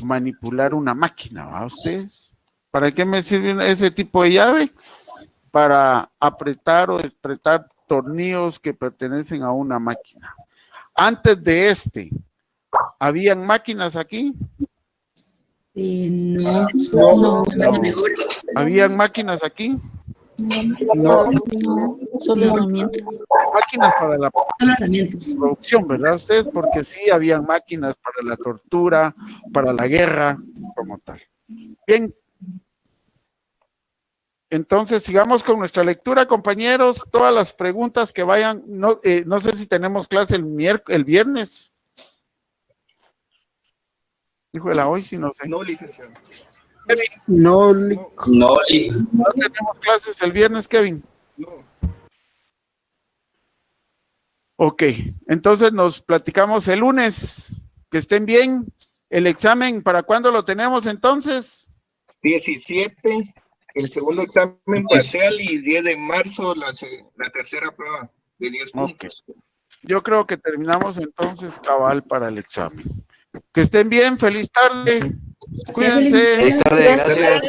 S3: manipular una máquina, ¿va ustedes? ¿Para qué me sirve ese tipo de llave? Para apretar o despretar tornillos que pertenecen a una máquina. Antes de ¿habían máquinas aquí?
S19: No.
S3: ¿Habían máquinas aquí?
S9: No. Solo herramientas.
S3: Máquinas para la
S19: herramientas.
S3: producción, ¿verdad ustedes? Porque sí habían máquinas para la tortura, para la guerra, como tal. Bien. Entonces, sigamos con nuestra lectura, compañeros. Todas las preguntas que vayan, no sé si tenemos clase el viernes. Híjole, hoy sí no sé.
S5: No, licenciado.
S3: Kevin.
S5: No
S3: tenemos clases el viernes, Kevin.
S5: No.
S3: Ok, entonces nos platicamos el lunes. Que estén bien. El examen, ¿para cuándo lo tenemos entonces?
S17: 17, el segundo examen parcial, y 10 de marzo la tercera prueba de 10 puntos.
S3: Yo creo que terminamos entonces cabal para el examen. Que estén bien, feliz tarde. Cuídense.
S17: Feliz tarde, gracias.